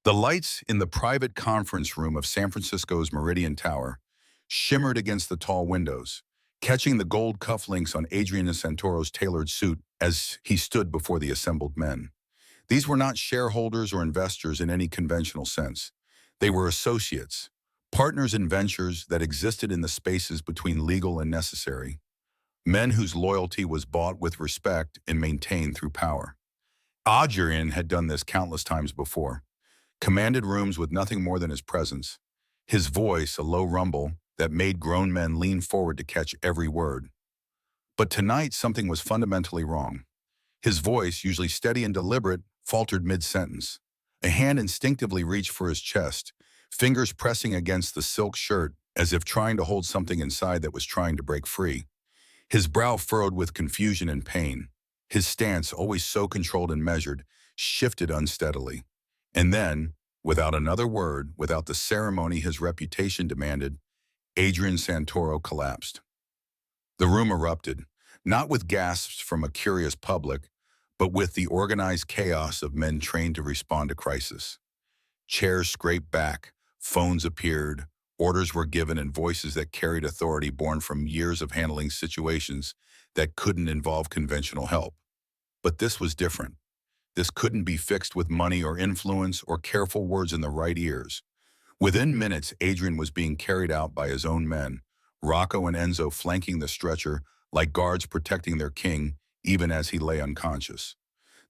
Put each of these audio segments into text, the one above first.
The lights in the private conference room of San Francisco's Meridian Tower shimmered against the tall windows, catching the gold cufflinks on Adrian Santoro's tailored suit as he stood before the assembled men. These were not shareholders or investors in any conventional sense. They were associates, partners in ventures that existed in the spaces between legal and necessary, men whose loyalty was bought with respect and maintained through power. Adrian had done this countless times before, commanded rooms with nothing more than his presence, his voice a low rumble that made grown men lean forward to catch every word. But tonight something was fundamentally wrong. His voice, usually steady and deliberate, faltered mid-sentence. A hand instinctively reached for his chest, fingers pressing against the silk shirt as if trying to hold something inside that was trying to break free. His brow furrowed with confusion and pain. His stance, always so controlled and measured, shifted unsteadily. And then, without another word, without the ceremony his reputation demanded, Adrian Santoro collapsed. The room erupted, not with gasps from a curious public, but with the organized chaos of men trained to respond to crisis. Chairs scraped back, phones appeared, orders were given, and voices that carried authority born from years of handling situations that couldn't involve conventional help. But this was different. This couldn't be fixed with money or influence or careful words in the right ears. Within minutes, Adrian was being carried out by his own men, Rocco and Enzo flanking the stretcher like guards protecting their king, even as he lay unconscious.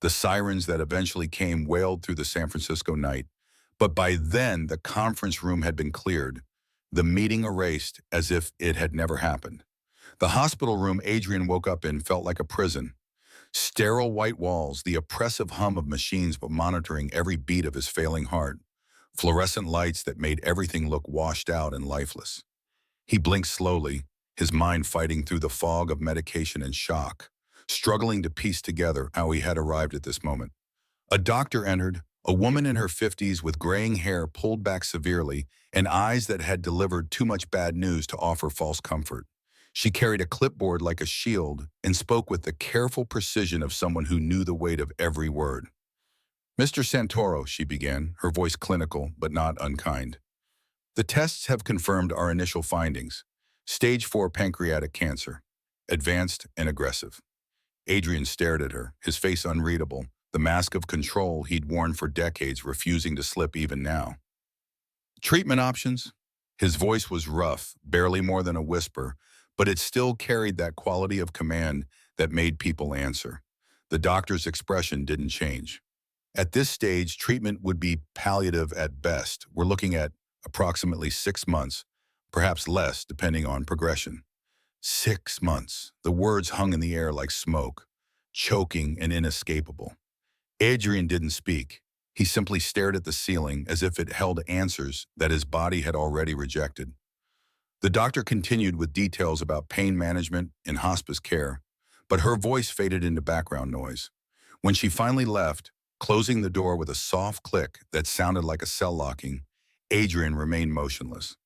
The sirens that eventually came wailed through the San Francisco night, but by then the conference room had been cleared, the meeting erased as if it had never happened. The hospital room Adrian woke up in felt like a prison. Sterile white walls, the oppressive hum of machines monitoring every beat of his failing heart, fluorescent lights that made everything look washed out and lifeless. He blinked slowly, his mind fighting through the fog of medication and shock, struggling to piece together how he had arrived at this moment. A doctor entered, a woman in her 50s with graying hair pulled back severely and eyes that had delivered too much bad news to offer false comfort. She carried a clipboard like a shield and spoke with the careful precision of someone who knew the weight of every word. "Mr. Santoro," she began, her voice clinical but not unkind. "The tests have confirmed our initial findings. Stage 4 pancreatic cancer, advanced and aggressive." Adrian stared at her, his face unreadable, the mask of control he'd worn for decades refusing to slip even now. "Treatment options?" His voice was rough, barely more than a whisper, but it still carried that quality of command that made people answer. The doctor's expression didn't change. "At this stage, treatment would be palliative at best. We're looking at approximately 6 months, perhaps less depending on progression." 6 months. The words hung in the air like smoke, choking and inescapable. Adrian didn't speak. He simply stared at the ceiling as if it held answers that his body had already rejected. The doctor continued with details about pain management and hospice care, but her voice faded into background noise. When she finally left, closing the door with a soft click that sounded like a cell locking, Adrian remained motionless.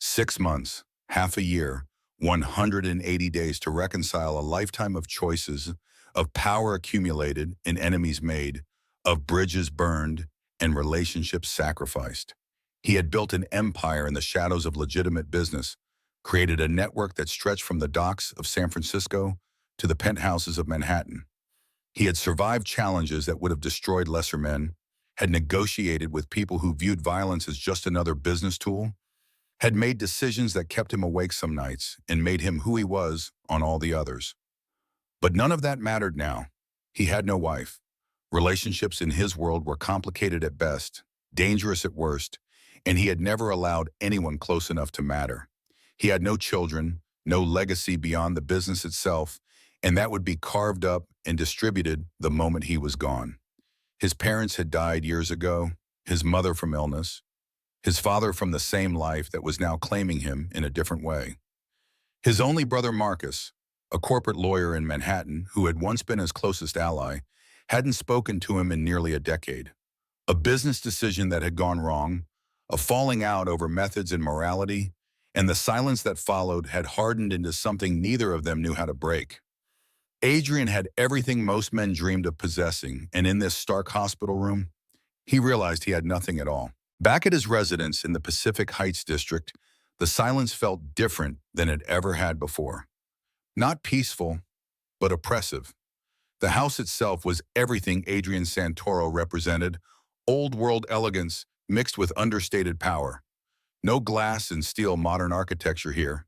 6 months, half a year, 180 days to reconcile a lifetime of choices, of power accumulated and enemies made, of bridges burned and relationships sacrificed. He had built an empire in the shadows of legitimate business, created a network that stretched from the docks of San Francisco to the penthouses of Manhattan. He had survived challenges that would have destroyed lesser men, had negotiated with people who viewed violence as just another business tool, had made decisions that kept him awake some nights and made him who he was on all the others. But none of that mattered now. He had no wife. Relationships in his world were complicated at best, dangerous at worst, and he had never allowed anyone close enough to matter. He had no children, no legacy beyond the business itself, and that would be carved up and distributed the moment he was gone. His parents had died years ago, his mother from illness, his father from the same life that was now claiming him in a different way. His only brother Marcus, a corporate lawyer in Manhattan who had once been his closest ally, hadn't spoken to him in nearly a decade. A business decision that had gone wrong, a falling out over methods and morality, and the silence that followed had hardened into something neither of them knew how to break. Adrian had everything most men dreamed of possessing, and in this stark hospital room, He realized he had nothing at all. Back at his residence in the Pacific Heights district, the silence felt different than it ever had before. Not peaceful, but oppressive. The house itself was everything Adrian Santoro represented, old-world elegance mixed with understated power. No glass and steel modern architecture here.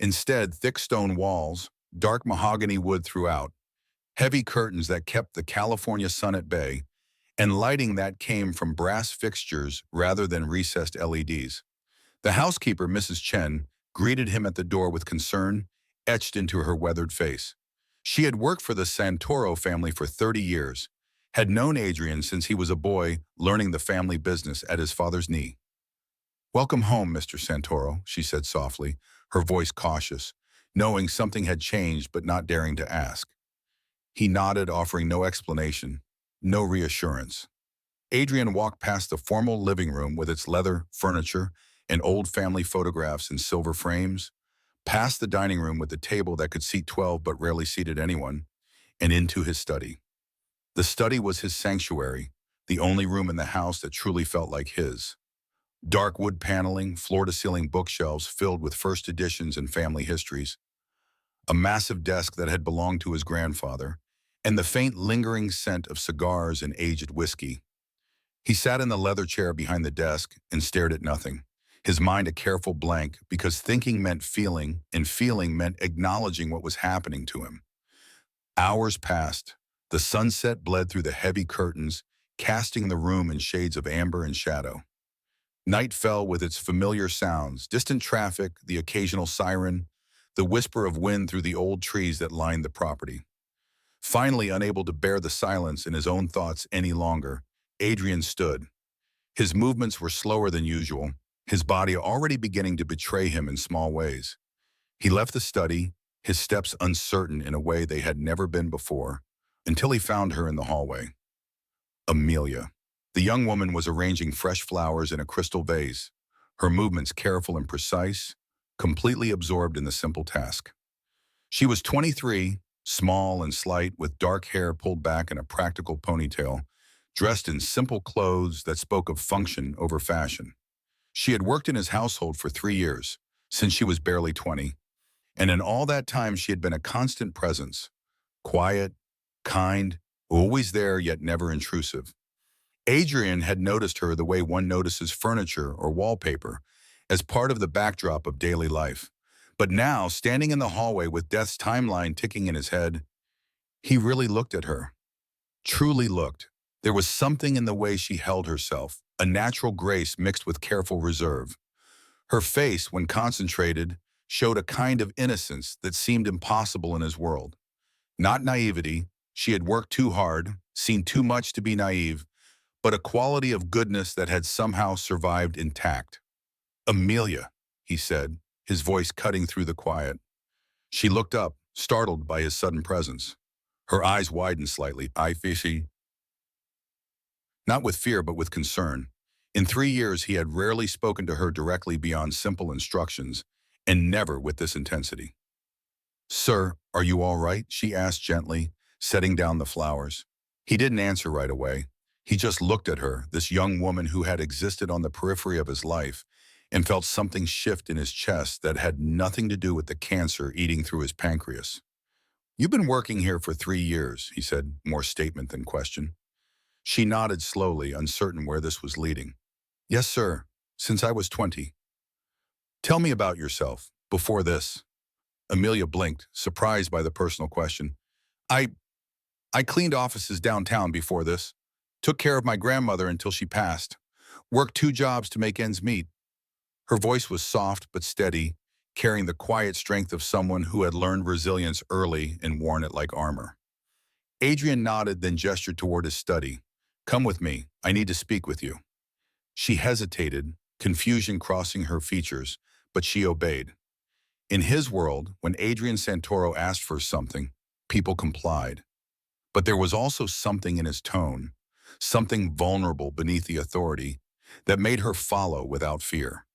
Instead, thick stone walls, dark mahogany wood throughout, heavy curtains that kept the California sun at bay, and lighting that came from brass fixtures rather than recessed LEDs. The housekeeper, Mrs. Chen, greeted him at the door with concern etched into her weathered face. She had worked for the Santoro family for 30 years, had known Adrian since he was a boy learning the family business at his father's knee. "Welcome home, Mr. Santoro," she said softly, her voice cautious, knowing something had changed but not daring to ask. He nodded, offering no explanation, no reassurance. Adrian walked past the formal living room with its leather furniture and old family photographs in silver frames, past the dining room with the table that could seat 12 but rarely seated anyone, and into his study. The study was his sanctuary, the only room in the house that truly felt like his. Dark wood paneling, floor-to-ceiling bookshelves filled with first editions and family histories, a massive desk that had belonged to his grandfather, and the faint lingering scent of cigars and aged whiskey. He sat in the leather chair behind the desk and stared at nothing, his mind a careful blank because thinking meant feeling and feeling meant acknowledging what was happening to him. Hours passed. The sunset bled through the heavy curtains, casting the room in shades of amber and shadow. Night fell with its familiar sounds, distant traffic, the occasional siren, the whisper of wind through the old trees that lined the property. Finally, unable to bear the silence in his own thoughts any longer, Adrian stood. His movements were slower than usual, his body already beginning to betray him in small ways. He left the study, his steps uncertain in a way they had never been before, until he found her in the hallway. Amelia. The young woman was arranging fresh flowers in a crystal vase, her movements careful and precise, completely absorbed in the simple task. She was 23, small and slight, with dark hair pulled back in a practical ponytail, dressed in simple clothes that spoke of function over fashion. She had worked in his household for 3 years, since she was barely 20, and in all that time she had been a constant presence, quiet, kind, always there yet never intrusive. Adrian had noticed her the way one notices furniture or wallpaper, as part of the backdrop of daily life. But now, standing in the hallway with death's timeline ticking in his head, he really looked at her. Truly looked. There was something in the way she held herself, a natural grace mixed with careful reserve. Her face, when concentrated, showed a kind of innocence that seemed impossible in his world. Not naivety, she had worked too hard, seen too much to be naive, but a quality of goodness that had somehow survived intact. "Amelia," he said, his voice cutting through the quiet. She looked up, startled by his sudden presence. Her eyes widened slightly. "I fishy." Not with fear, but with concern. In 3 years, he had rarely spoken to her directly beyond simple instructions, and never with this intensity. "Sir, are you all right?" she asked gently, setting down the flowers. He didn't answer right away. He just looked at her, this young woman who had existed on the periphery of his life, and felt something shift in his chest that had nothing to do with the cancer eating through his pancreas. "You've been working here for 3 years," he said, more statement than question. She nodded slowly, uncertain where this was leading. "Yes, sir, since I was 20. "Tell me about yourself, before this." Amelia blinked, surprised by the personal question. I cleaned offices downtown before this. Took care of my grandmother until she passed. Worked 2 jobs to make ends meet." Her voice was soft but steady, carrying the quiet strength of someone who had learned resilience early and worn it like armor. Adrian nodded, then gestured toward his study. "Come with me. I need to speak with you." She hesitated, confusion crossing her features, but she obeyed. In his world, when Adrian Santoro asked for something, people complied. But there was also something in his tone, something vulnerable beneath the authority, that made her follow without fear.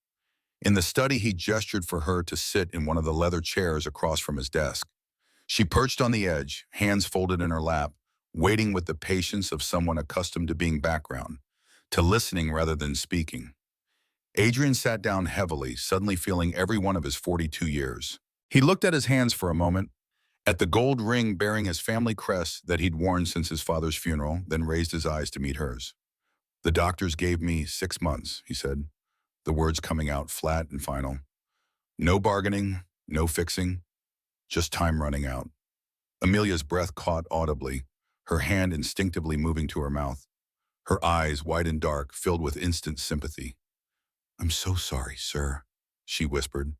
In the study, he gestured for her to sit in one of the leather chairs across from his desk. She perched on the edge, hands folded in her lap, waiting with the patience of someone accustomed to being background, to listening rather than speaking. Adrian sat down heavily, suddenly feeling every one of his 42 years. He looked at his hands for a moment, at the gold ring bearing his family crest that he'd worn since his father's funeral, then raised his eyes to meet hers. "The doctors gave me 6 months," he said, the words coming out flat and final. "No bargaining, no fixing, just time running out." Amelia's breath caught audibly, her hand instinctively moving to her mouth. Her eyes, wide and dark, filled with instant sympathy. "I'm so sorry, sir," she whispered,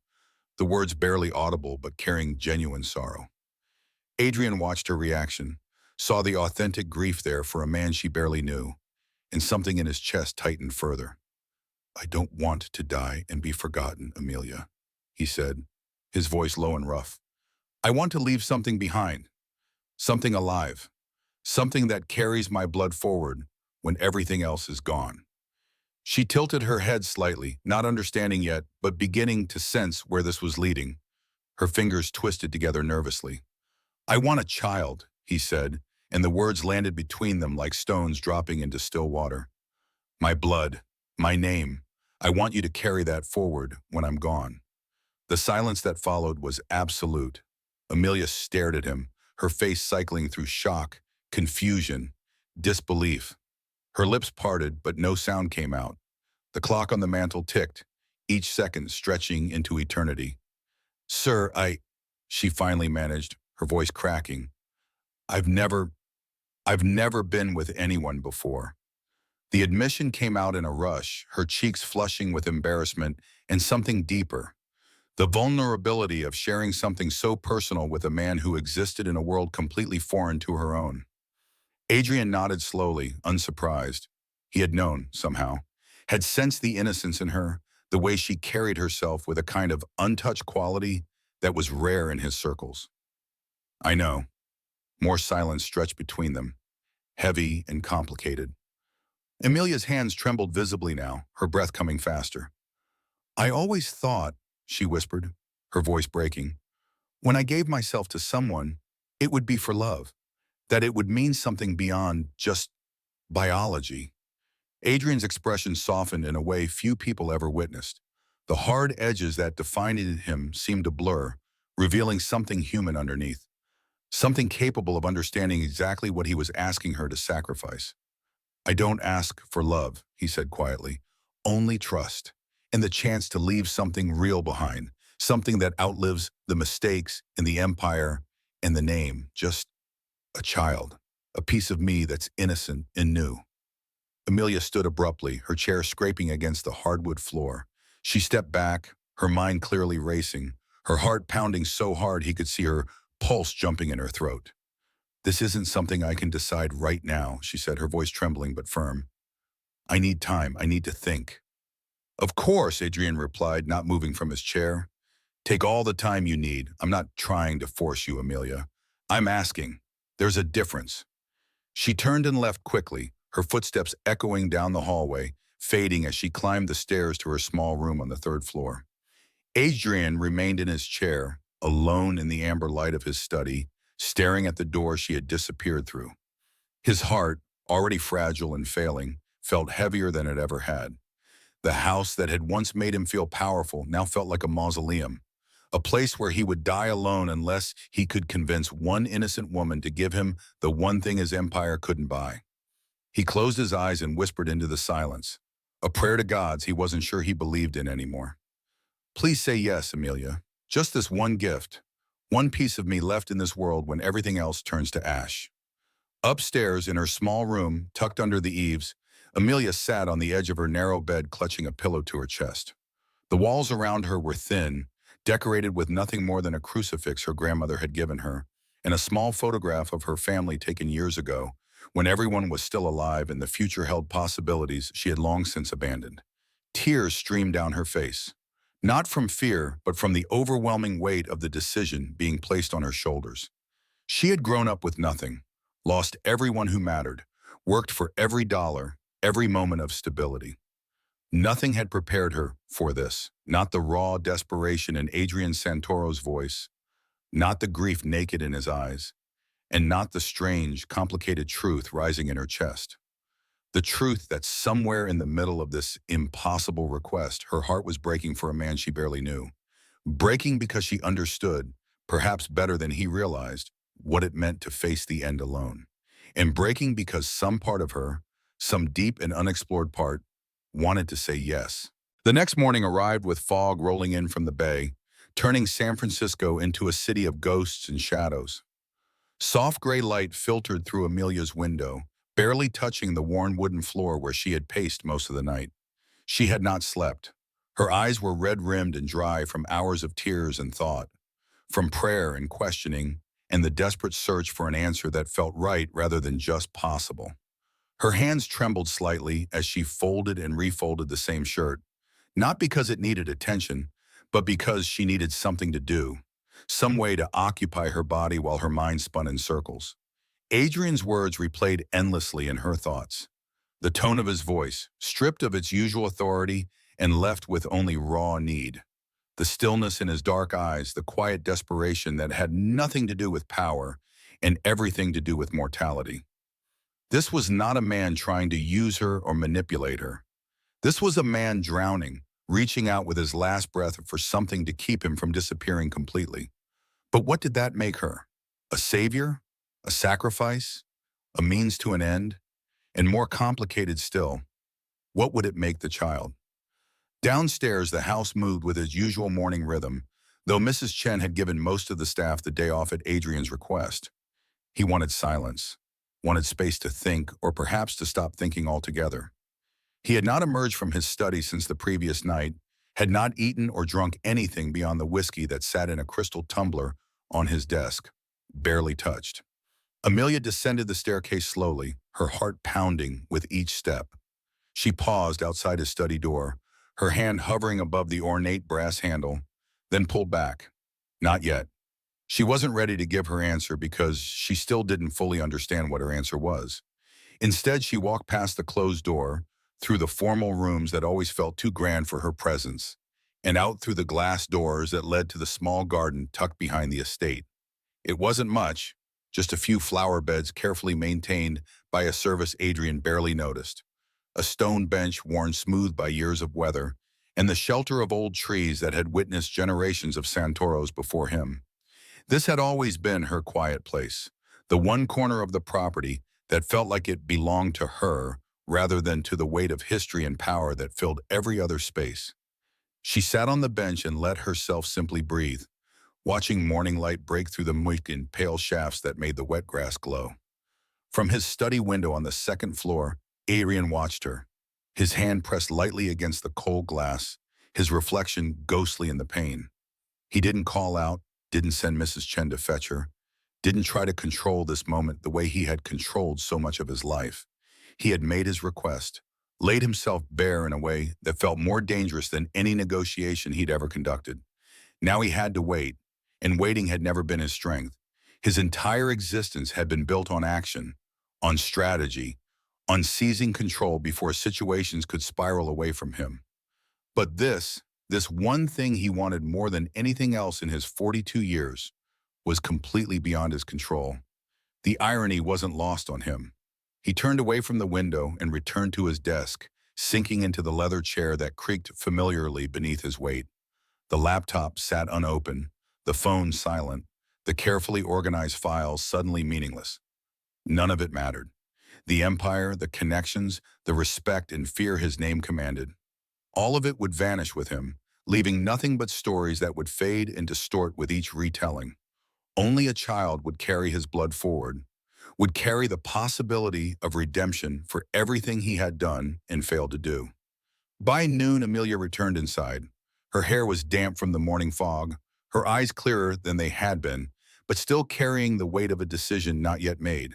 the words barely audible but carrying genuine sorrow. Adrian watched her reaction, saw the authentic grief there for a man she barely knew, and something in his chest tightened further. "I don't want to die and be forgotten, Amelia," he said, his voice low and rough. "I want to leave something behind, something alive, something that carries my blood forward when everything else is gone." She tilted her head slightly, not understanding yet, but beginning to sense where this was leading. Her fingers twisted together nervously. "I want a child," he said, and the words landed between them like stones dropping into still water. "My blood, my name. I want you to carry that forward when I'm gone." The silence that followed was absolute. Amelia stared at him, her face cycling through shock, confusion, disbelief. Her lips parted, but no sound came out. The clock on the mantel ticked, each second stretching into eternity. "Sir, she finally managed, her voice cracking. I've never been with anyone before." The admission came out in a rush, her cheeks flushing with embarrassment and something deeper. The vulnerability of sharing something so personal with a man who existed in a world completely foreign to her own. Adrian nodded slowly, unsurprised. He had known, somehow, had sensed the innocence in her, the way she carried herself with a kind of untouched quality that was rare in his circles. "I know." More silence stretched between them, heavy and complicated. Amelia's hands trembled visibly now, her breath coming faster. "I always thought," she whispered, her voice breaking, "when I gave myself to someone, it would be for love, that it would mean something beyond just biology." Adrian's expression softened in a way few people ever witnessed. The hard edges that defined him seemed to blur, revealing something human underneath, something capable of understanding exactly what he was asking her to sacrifice. "I don't ask for love," he said quietly, "only trust, and the chance to leave something real behind, something that outlives the mistakes and the empire and the name, just a child, a piece of me that's innocent and new." Amelia stood abruptly, her chair scraping against the hardwood floor. She stepped back, her mind clearly racing, her heart pounding so hard he could see her pulse jumping in her throat. "This isn't something I can decide right now," she said, her voice trembling but firm. "I need time. I need to think." "Of course," Adrian replied, not moving from his chair. "Take all the time you need. I'm not trying to force you, Amelia. I'm asking. There's a difference." She turned and left quickly, her footsteps echoing down the hallway, fading as she climbed the stairs to her small room on the third floor. Adrian remained in his chair, alone in the amber light of his study, staring at the door she had disappeared through. His heart, already fragile and failing, felt heavier than it ever had. The house that had once made him feel powerful now felt like a mausoleum, a place where he would die alone unless he could convince one innocent woman to give him the one thing his empire couldn't buy. He closed his eyes and whispered into the silence, a prayer to gods he wasn't sure he believed in anymore. "Please say yes, Amelia. Just this one gift. One piece of me left in this world when everything else turns to ash." Upstairs, in her small room, tucked under the eaves, Amelia sat on the edge of her narrow bed, clutching a pillow to her chest. The walls around her were thin, decorated with nothing more than a crucifix her grandmother had given her, and a small photograph of her family taken years ago, when everyone was still alive and the future held possibilities she had long since abandoned. Tears streamed down her face, not from fear, but from the overwhelming weight of the decision being placed on her shoulders. She had grown up with nothing, lost everyone who mattered, worked for every dollar, every moment of stability. Nothing had prepared her for this, not the raw desperation in Adrian Santoro's voice, not the grief naked in his eyes, and not the strange, complicated truth rising in her chest. The truth that somewhere in the middle of this impossible request, her heart was breaking for a man she barely knew. Breaking because she understood, perhaps better than he realized, what it meant to face the end alone. And breaking because some part of her, some deep and unexplored part, wanted to say yes. The next morning arrived with fog rolling in from the bay, turning San Francisco into a city of ghosts and shadows. Soft gray light filtered through Amelia's window, barely touching the worn wooden floor where she had paced most of the night. She had not slept. Her eyes were red-rimmed and dry from hours of tears and thought, from prayer and questioning, and the desperate search for an answer that felt right rather than just possible. Her hands trembled slightly as she folded and refolded the same shirt, not because it needed attention, but because she needed something to do, some way to occupy her body while her mind spun in circles. Adrian's words replayed endlessly in her thoughts. The tone of his voice, stripped of its usual authority and left with only raw need. The stillness in his dark eyes, the quiet desperation that had nothing to do with power and everything to do with mortality. This was not a man trying to use her or manipulate her. This was a man drowning, reaching out with his last breath for something to keep him from disappearing completely. But what did that make her? A savior? A sacrifice? A means to an end? And more complicated still, what would it make the child? Downstairs, the house moved with its usual morning rhythm, though Mrs. Chen had given most of the staff the day off at Adrian's request. He wanted silence, wanted space to think, or perhaps to stop thinking altogether. He had not emerged from his study since the previous night, had not eaten or drunk anything beyond the whiskey that sat in a crystal tumbler on his desk, barely touched. Amelia descended the staircase slowly, her heart pounding with each step. She paused outside his study door, her hand hovering above the ornate brass handle, then pulled back. Not yet. She wasn't ready to give her answer because she still didn't fully understand what her answer was. Instead, she walked past the closed door, through the formal rooms that always felt too grand for her presence, and out through the glass doors that led to the small garden tucked behind the estate. It wasn't much, just a few flower beds carefully maintained by a service Adrian barely noticed, a stone bench worn smooth by years of weather, and the shelter of old trees that had witnessed generations of Santoros before him. This had always been her quiet place, the one corner of the property that felt like it belonged to her rather than to the weight of history and power that filled every other space. She sat on the bench and let herself simply breathe, watching morning light break through the muck and pale shafts that made the wet grass glow. From his study window on the second floor, Adrian watched her, his hand pressed lightly against the cold glass, his reflection ghostly in the pane. He didn't call out, didn't send Mrs. Chen to fetch her, didn't try to control this moment the way he had controlled so much of his life. He had made his request, laid himself bare in a way that felt more dangerous than any negotiation he'd ever conducted. Now he had to wait, and waiting had never been his strength. His entire existence had been built on action, on strategy, on seizing control before situations could spiral away from him. But this one thing he wanted more than anything else in his 42 years, was completely beyond his control. The irony wasn't lost on him. He turned away from the window and returned to his desk, sinking into the leather chair that creaked familiarly beneath his weight. The laptop sat unopened, the phone silent, the carefully organized files suddenly meaningless. None of it mattered. The empire, the connections, the respect and fear his name commanded. All of it would vanish with him, leaving nothing but stories that would fade and distort with each retelling. Only a child would carry his blood forward, would carry the possibility of redemption for everything he had done and failed to do. By noon, Amelia returned inside. Her hair was damp from the morning fog, her eyes clearer than they had been, but still carrying the weight of a decision not yet made.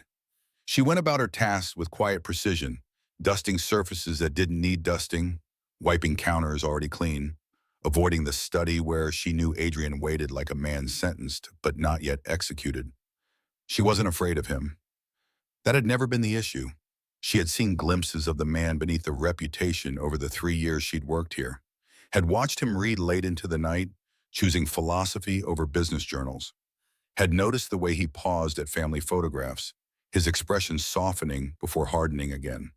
She went about her tasks with quiet precision, dusting surfaces that didn't need dusting, wiping counters already clean, avoiding the study where she knew Adrian waited like a man sentenced but not yet executed. She wasn't afraid of him. That had never been the issue. She had seen glimpses of the man beneath the reputation over the 3 years she'd worked here, had watched him read late into the night, choosing philosophy over business journals, had noticed the way he paused at family photographs, his expression softening before hardening again.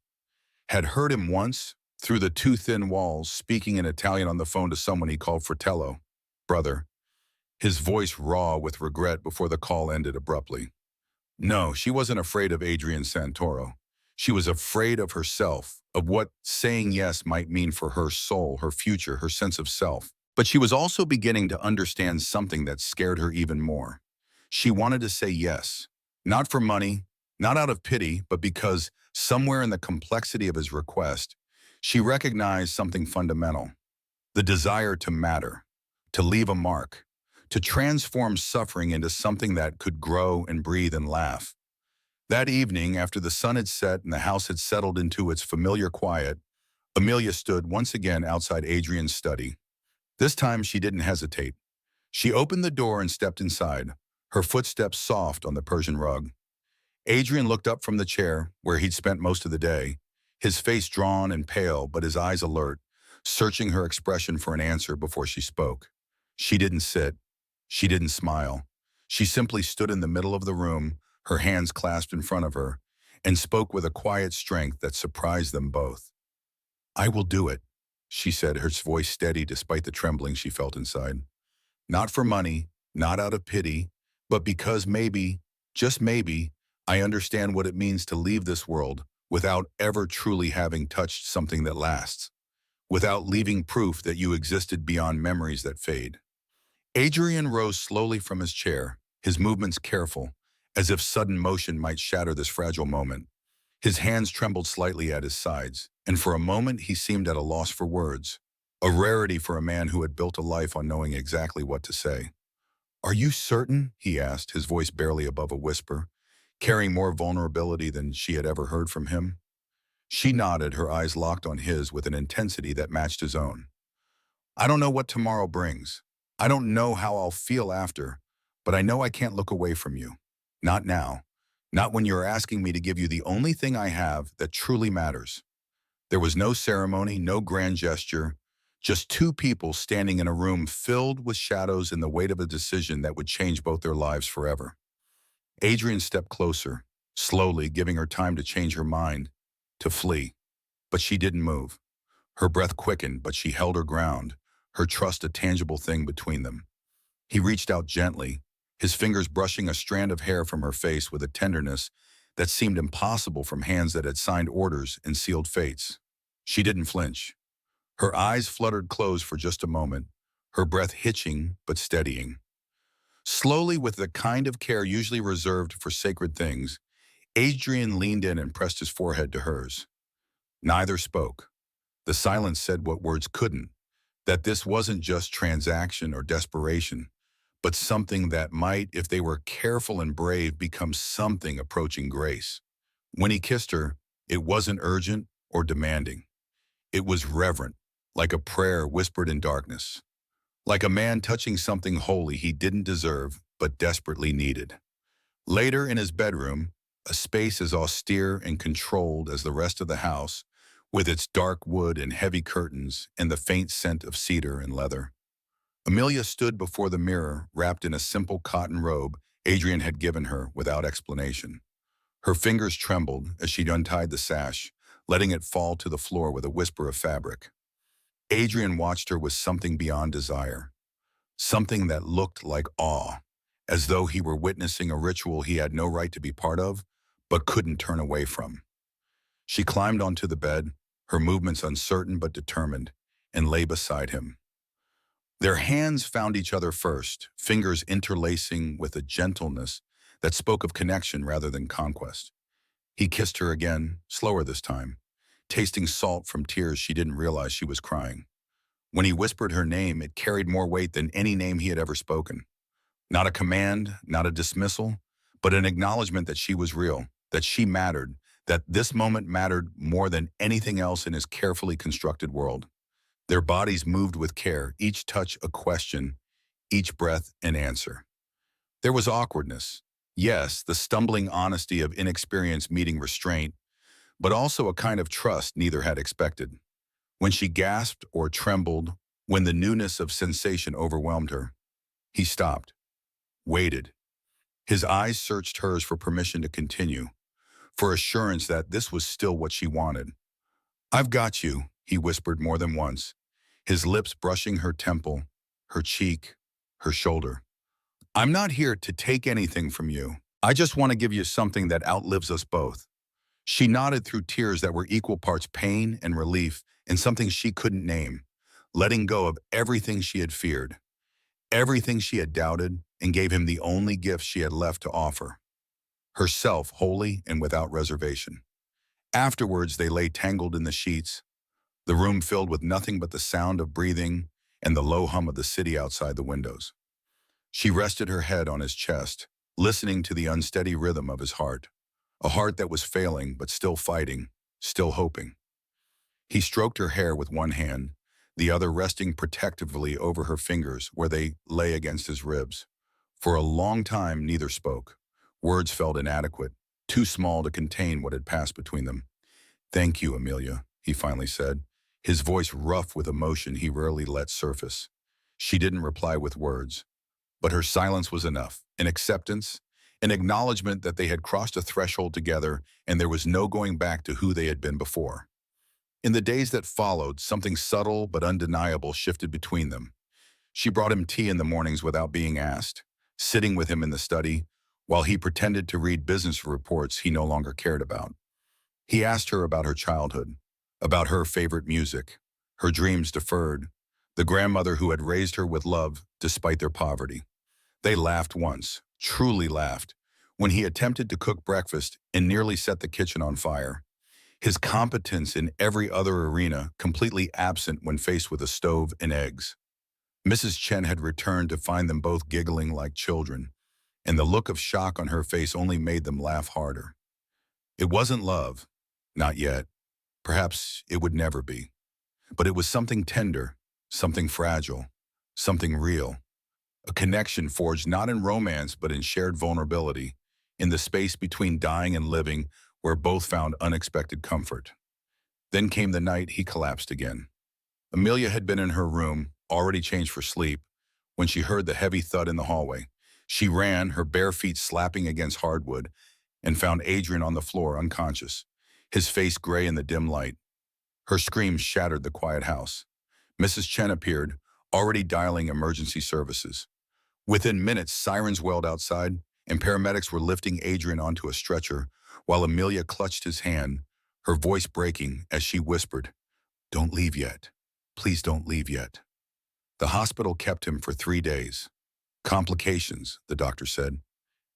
had heard him once, through the too thin walls, speaking in Italian on the phone to someone he called fratello, brother, his voice raw with regret before the call ended abruptly. No, she wasn't afraid of Adrian Santoro. She was afraid of herself, of what saying yes might mean for her soul, her future, her sense of self. But she was also beginning to understand something that scared her even more. She wanted to say yes, not for money, not out of pity, but because somewhere in the complexity of his request, she recognized something fundamental, the desire to matter, to leave a mark, to transform suffering into something that could grow and breathe and laugh. That evening, after the sun had set and the house had settled into its familiar quiet, Amelia stood once again outside Adrian's study. This time she didn't hesitate. She opened the door and stepped inside, her footsteps soft on the Persian rug. Adrian looked up from the chair where he'd spent most of the day, his face drawn and pale but his eyes alert, searching her expression for an answer before she spoke. She didn't sit. She didn't smile. She simply stood in the middle of the room, her hands clasped in front of her, and spoke with a quiet strength that surprised them both. "I will do it," she said, her voice steady despite the trembling she felt inside. "Not for money, not out of pity, but because maybe, just maybe, I understand what it means to leave this world without ever truly having touched something that lasts, without leaving proof that you existed beyond memories that fade." Adrian rose slowly from his chair, his movements careful, as if sudden motion might shatter this fragile moment. His hands trembled slightly at his sides, and for a moment he seemed at a loss for words, a rarity for a man who had built a life on knowing exactly what to say. "Are you certain?" he asked, his voice barely above a whisper, carrying more vulnerability than she had ever heard from him. She nodded, her eyes locked on his with an intensity that matched his own. "I don't know what tomorrow brings. I don't know how I'll feel after, but I know I can't look away from you. Not now. Not when you're asking me to give you the only thing I have that truly matters." There was no ceremony, no grand gesture, just two people standing in a room filled with shadows and the weight of a decision that would change both their lives forever. Adrian stepped closer, slowly giving her time to change her mind, to flee. But she didn't move. Her breath quickened, but she held her ground, her trust a tangible thing between them. He reached out gently, his fingers brushing a strand of hair from her face with a tenderness that seemed impossible from hands that had signed orders and sealed fates. She didn't flinch. Her eyes fluttered closed for just a moment, her breath hitching but steadying. Slowly, with the kind of care usually reserved for sacred things, Adrian leaned in and pressed his forehead to hers. Neither spoke. The silence said what words couldn't, that this wasn't just transaction or desperation, but something that might, if they were careful and brave, become something approaching grace. When he kissed her, it wasn't urgent or demanding. It was reverent, like a prayer whispered in darkness, like a man touching something holy he didn't deserve but desperately needed. Later in his bedroom, a space as austere and controlled as the rest of the house, with its dark wood and heavy curtains and the faint scent of cedar and leather. Amelia stood before the mirror, wrapped in a simple cotton robe Adrian had given her without explanation. Her fingers trembled as she untied the sash, letting it fall to the floor with a whisper of fabric. Adrian watched her with something beyond desire, something that looked like awe, as though he were witnessing a ritual he had no right to be part of, but couldn't turn away from. She climbed onto the bed, her movements uncertain but determined, and lay beside him. Their hands found each other first, fingers interlacing with a gentleness that spoke of connection rather than conquest. He kissed her again, slower this time, tasting salt from tears she didn't realize she was crying. When he whispered her name, it carried more weight than any name he had ever spoken. Not a command, not a dismissal, but an acknowledgement that she was real, that she mattered, that this moment mattered more than anything else in his carefully constructed world. Their bodies moved with care, each touch a question, each breath an answer. There was awkwardness. Yes, the stumbling honesty of inexperience meeting restraint, but also a kind of trust neither had expected. When she gasped or trembled, when the newness of sensation overwhelmed her, he stopped, waited. His eyes searched hers for permission to continue, for assurance that this was still what she wanted. "I've got you," he whispered more than once, his lips brushing her temple, her cheek, her shoulder. "I'm not here to take anything from you. I just want to give you something that outlives us both." She nodded through tears that were equal parts pain and relief in something she couldn't name, letting go of everything she had feared, everything she had doubted, and gave him the only gift she had left to offer, herself wholly and without reservation. Afterwards, they lay tangled in the sheets, the room filled with nothing but the sound of breathing and the low hum of the city outside the windows. She rested her head on his chest, listening to the unsteady rhythm of his heart, a heart that was failing but still fighting, still hoping. He stroked her hair with one hand, the other resting protectively over her fingers where they lay against his ribs. For a long time, neither spoke. Words felt inadequate, too small to contain what had passed between them. "Thank you, Amelia," he finally said, his voice rough with emotion he rarely let surface. She didn't reply with words, but her silence was enough, an acceptance, an acknowledgement that they had crossed a threshold together and there was no going back to who they had been before. In the days that followed, something subtle but undeniable shifted between them. She brought him tea in the mornings without being asked, sitting with him in the study, while he pretended to read business reports he no longer cared about. He asked her about her childhood, about her favorite music, her dreams deferred, the grandmother who had raised her with love despite their poverty. They laughed once, truly laughed, when he attempted to cook breakfast and nearly set the kitchen on fire. His competence in every other arena completely absent when faced with a stove and eggs. Mrs. Chen had returned to find them both giggling like children, and the look of shock on her face only made them laugh harder. It wasn't love, not yet. Perhaps it would never be. But it was something tender, something fragile, something real. A connection forged not in romance but in shared vulnerability, in the space between dying and living where both found unexpected comfort. Then came the night he collapsed again. Amelia had been in her room, already changed for sleep, when she heard the heavy thud in the hallway. She ran, her bare feet slapping against hardwood, and found Adrian on the floor unconscious, his face gray in the dim light. Her screams shattered the quiet house. Mrs. Chen appeared, already dialing emergency services. Within minutes, sirens wailed outside, and paramedics were lifting Adrian onto a stretcher, while Amelia clutched his hand, her voice breaking as she whispered, "Don't leave yet. Please don't leave yet." The hospital kept him for 3 days. Complications, the doctor said,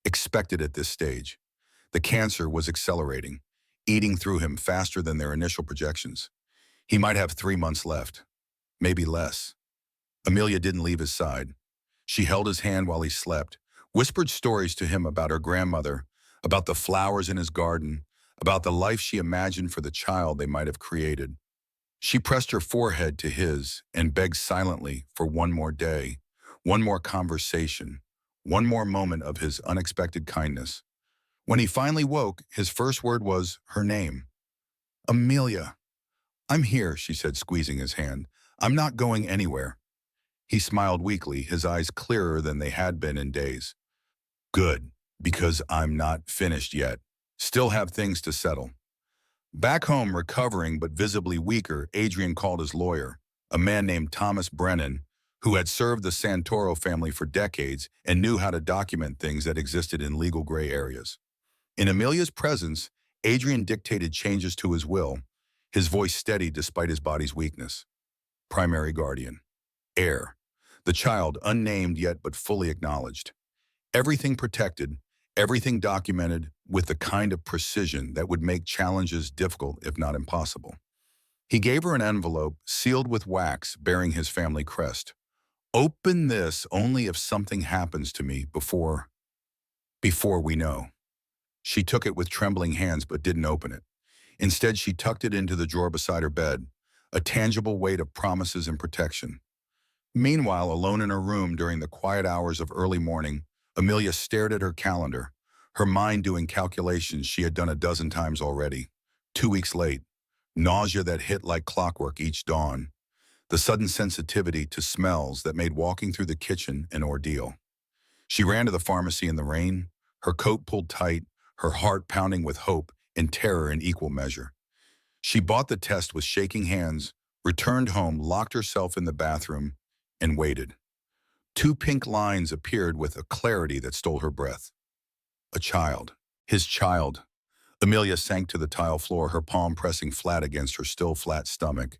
expected at this stage. The cancer was accelerating, eating through him faster than their initial projections. He might have 3 months left, maybe less. Amelia didn't leave his side. She held his hand while he slept, whispered stories to him about her grandmother, about the flowers in his garden, about the life she imagined for the child they might have created. She pressed her forehead to his and begged silently for one more day, one more conversation, one more moment of his unexpected kindness. When he finally woke, his first word was her name. "Amelia." "I'm here," she said, squeezing his hand. "I'm not going anywhere." He smiled weakly, his eyes clearer than they had been in days. "Good, because I'm not finished yet. Still have things to settle." Back home, recovering but visibly weaker, Adrian called his lawyer, a man named Thomas Brennan, who had served the Santoro family for decades and knew how to document things that existed in legal gray areas. In Amelia's presence, Adrian dictated changes to his will, his voice steady despite his body's weakness. Primary guardian. Heir. The child, unnamed yet but fully acknowledged. Everything protected, everything documented with the kind of precision that would make challenges difficult if not impossible. He gave her an envelope sealed with wax bearing his family crest. "Open this only if something happens to me before we know." She took it with trembling hands but didn't open it. Instead, she tucked it into the drawer beside her bed, a tangible weight of promises and protection. Meanwhile, alone in her room during the quiet hours of early morning, Amelia stared at her calendar, her mind doing calculations she had done a dozen times already. 2 weeks late, nausea that hit like clockwork each dawn, the sudden sensitivity to smells that made walking through the kitchen an ordeal. She ran to the pharmacy in the rain, her coat pulled tight, her heart pounding with hope and terror in equal measure. She bought the test with shaking hands, returned home, locked herself in the bathroom, and waited. Two pink lines appeared with a clarity that stole her breath. A child. His child. Amelia sank to the tile floor, her palm pressing flat against her still flat stomach,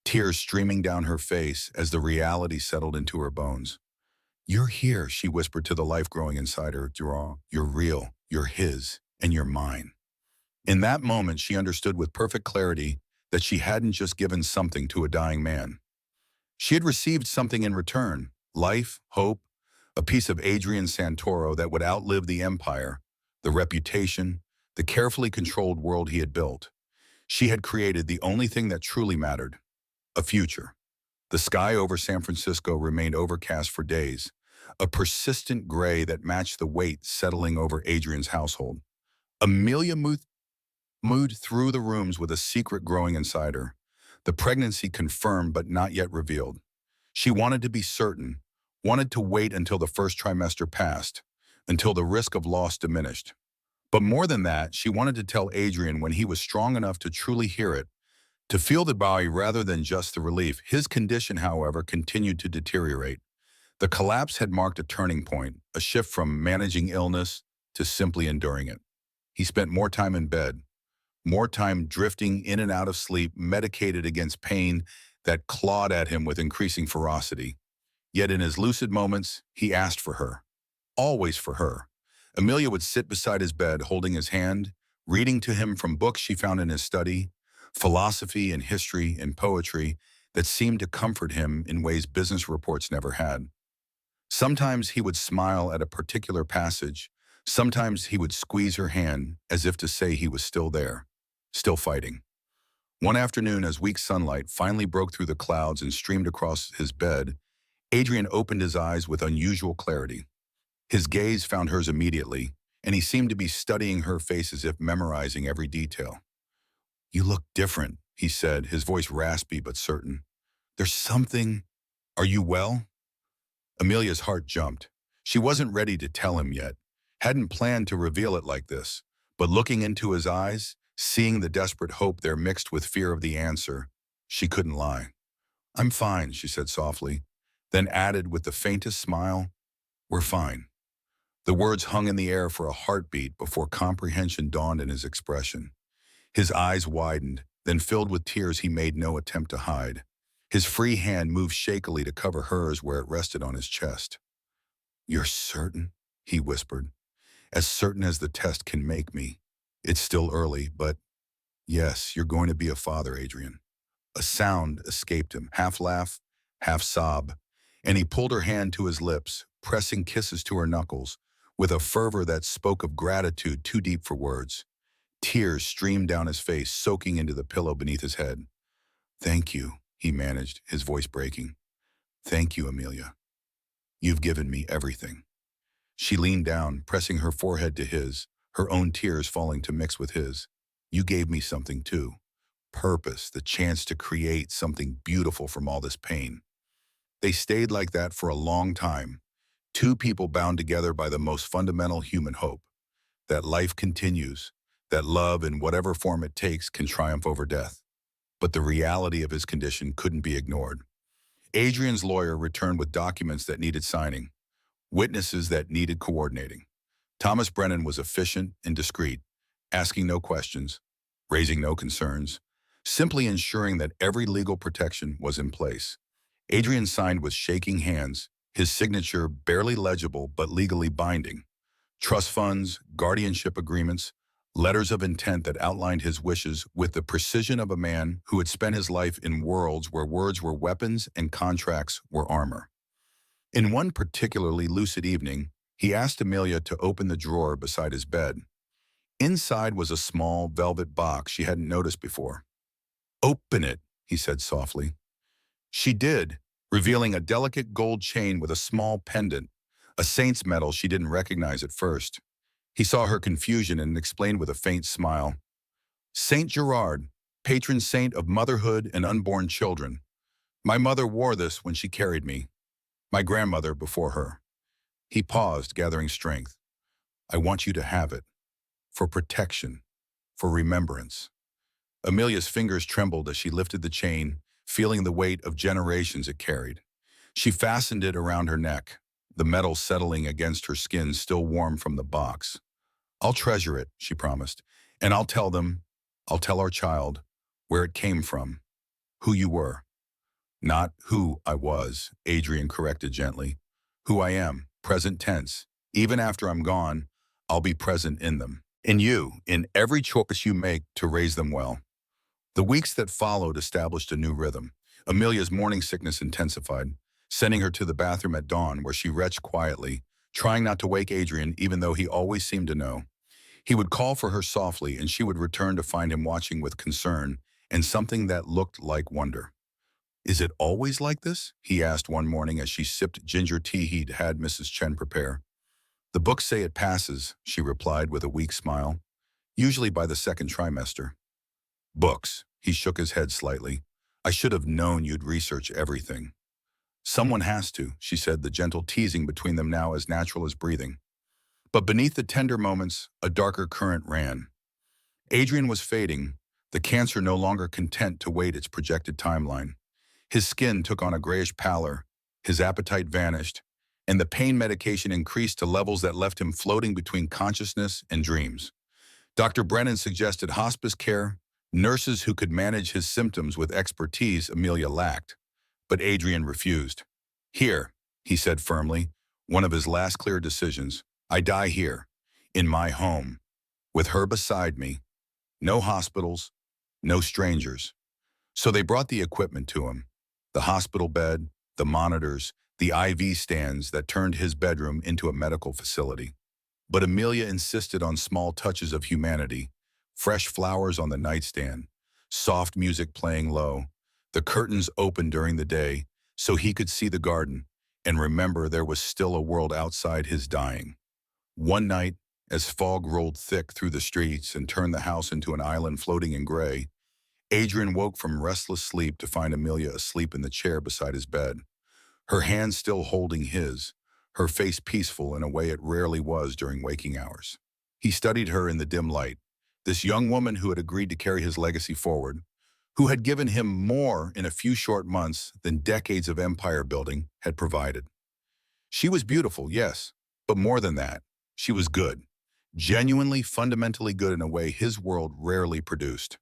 tears streaming down her face as the reality settled into her bones. "You're here," she whispered to the life growing inside her. "You're real, you're his, and you're mine." In that moment, she understood with perfect clarity that she hadn't just given something to a dying man. She had received something in return: life, hope, a piece of Adrian Santoro that would outlive the empire, the reputation, the carefully controlled world he had built. She had created the only thing that truly mattered: a future. The sky over San Francisco remained overcast for days, a persistent gray that matched the weight settling over Adrian's household. Amelia moved through the rooms with a secret growing inside her, the pregnancy confirmed but not yet revealed. She wanted to be certain, wanted to wait until the first trimester passed, until the risk of loss diminished. But more than that, she wanted to tell Adrian when he was strong enough to truly hear it, to feel the body rather than just the relief. His condition, however, continued to deteriorate. The collapse had marked a turning point, a shift from managing illness to simply enduring it. He spent more time in bed, more time drifting in and out of sleep, medicated against pain that clawed at him with increasing ferocity. Yet in his lucid moments, he asked for her, always for her. Amelia would sit beside his bed, holding his hand, reading to him from books she found in his study, philosophy and history and poetry that seemed to comfort him in ways business reports never had. Sometimes he would smile at a particular passage. Sometimes he would squeeze her hand as if to say he was still there, still fighting. One afternoon, as weak sunlight finally broke through the clouds and streamed across his bed, Adrian opened his eyes with unusual clarity. His gaze found hers immediately, and he seemed to be studying her face as if memorizing every detail. "You look different," he said, his voice raspy but certain. "There's something. Are you well?" Amelia's heart jumped. She wasn't ready to tell him yet, hadn't planned to reveal it like this, but looking into his eyes, seeing the desperate hope there mixed with fear of the answer, she couldn't lie. "I'm fine," she said softly, then added with the faintest smile, "We're fine." The words hung in the air for a heartbeat before comprehension dawned in his expression. His eyes widened, then filled with tears he made no attempt to hide. His free hand moved shakily to cover hers where it rested on his chest. "You're certain?" he whispered. "As certain as the test can make me. It's still early, but yes, you're going to be a father, Adrian." A sound escaped him, half laugh, half sob, and he pulled her hand to his lips, pressing kisses to her knuckles, with a fervor that spoke of gratitude too deep for words. Tears streamed down his face, soaking into the pillow beneath his head. "Thank you," he managed, his voice breaking. "Thank you, Amelia. You've given me everything." She leaned down, pressing her forehead to his, her own tears falling to mix with his. "You gave me something too. Purpose, the chance to create something beautiful from all this pain." They stayed like that for a long time, two people bound together by the most fundamental human hope, that life continues, that love, in whatever form it takes, can triumph over death. But the reality of his condition couldn't be ignored. Adrian's lawyer returned with documents that needed signing, witnesses that needed coordinating. Thomas Brennan was efficient and discreet, asking no questions, raising no concerns, simply ensuring that every legal protection was in place. Adrian signed with shaking hands, his signature barely legible but legally binding. Trust funds, guardianship agreements, letters of intent that outlined his wishes with the precision of a man who had spent his life in worlds where words were weapons and contracts were armor. In one particularly lucid evening, he asked Amelia to open the drawer beside his bed. Inside was a small velvet box she hadn't noticed before. "Open it," he said softly. She did, revealing a delicate gold chain with a small pendant, a saint's medal she didn't recognize at first. He saw her confusion and explained with a faint smile. "Saint Gerard, patron saint of motherhood and unborn children. My mother wore this when she carried me. My grandmother before her." He paused, gathering strength. "I want you to have it. For protection. For remembrance." Amelia's fingers trembled as she lifted the chain, feeling the weight of generations it carried. She fastened it around her neck, the metal settling against her skin still warm from the box. I'll treasure it, she promised, and I'll tell our child, where it came from, who you were. Not who I was, Adrian corrected gently. Who I am, present tense. Even after I'm gone, I'll be present in them. In you, in every choice you make to raise them well. The weeks that followed established a new rhythm. Amelia's morning sickness intensified, sending her to the bathroom at dawn where she retched quietly, trying not to wake Adrian even though he always seemed to know. He would call for her softly and she would return to find him watching with concern and something that looked like wonder. Is it always like this? He asked one morning as she sipped ginger tea he'd had Mrs. Chen prepare. The books say it passes, she replied with a weak smile, usually by the second trimester. Books. He shook his head slightly. I should have known you'd research everything. Someone has to, she said, the gentle teasing between them now as natural as breathing. But beneath the tender moments, a darker current ran. Adrian was fading, the cancer no longer content to wait its projected timeline. His skin took on a grayish pallor, his appetite vanished, and the pain medication increased to levels that left him floating between consciousness and dreams. Dr. Brennan suggested hospice care, nurses who could manage his symptoms with expertise Amelia lacked, but Adrian refused. Here, he said firmly, one of his last clear decisions, I die here, in my home, with her beside me. No hospitals, no strangers. So they brought the equipment to him, the hospital bed, the monitors, the IV stands that turned his bedroom into a medical facility. But Amelia insisted on small touches of humanity, fresh flowers on the nightstand, soft music playing low, the curtains open during the day so he could see the garden and remember there was still a world outside his dying. One night, as fog rolled thick through the streets and turned the house into an island floating in gray, Adrian woke from restless sleep to find Amelia asleep in the chair beside his bed, her hand still holding his, her face peaceful in a way it rarely was during waking hours. He studied her in the dim light, this young woman who had agreed to carry his legacy forward, who had given him more in a few short months than decades of empire building had provided. She was beautiful, yes, but more than that, she was good, genuinely, fundamentally good in a way his world rarely produced.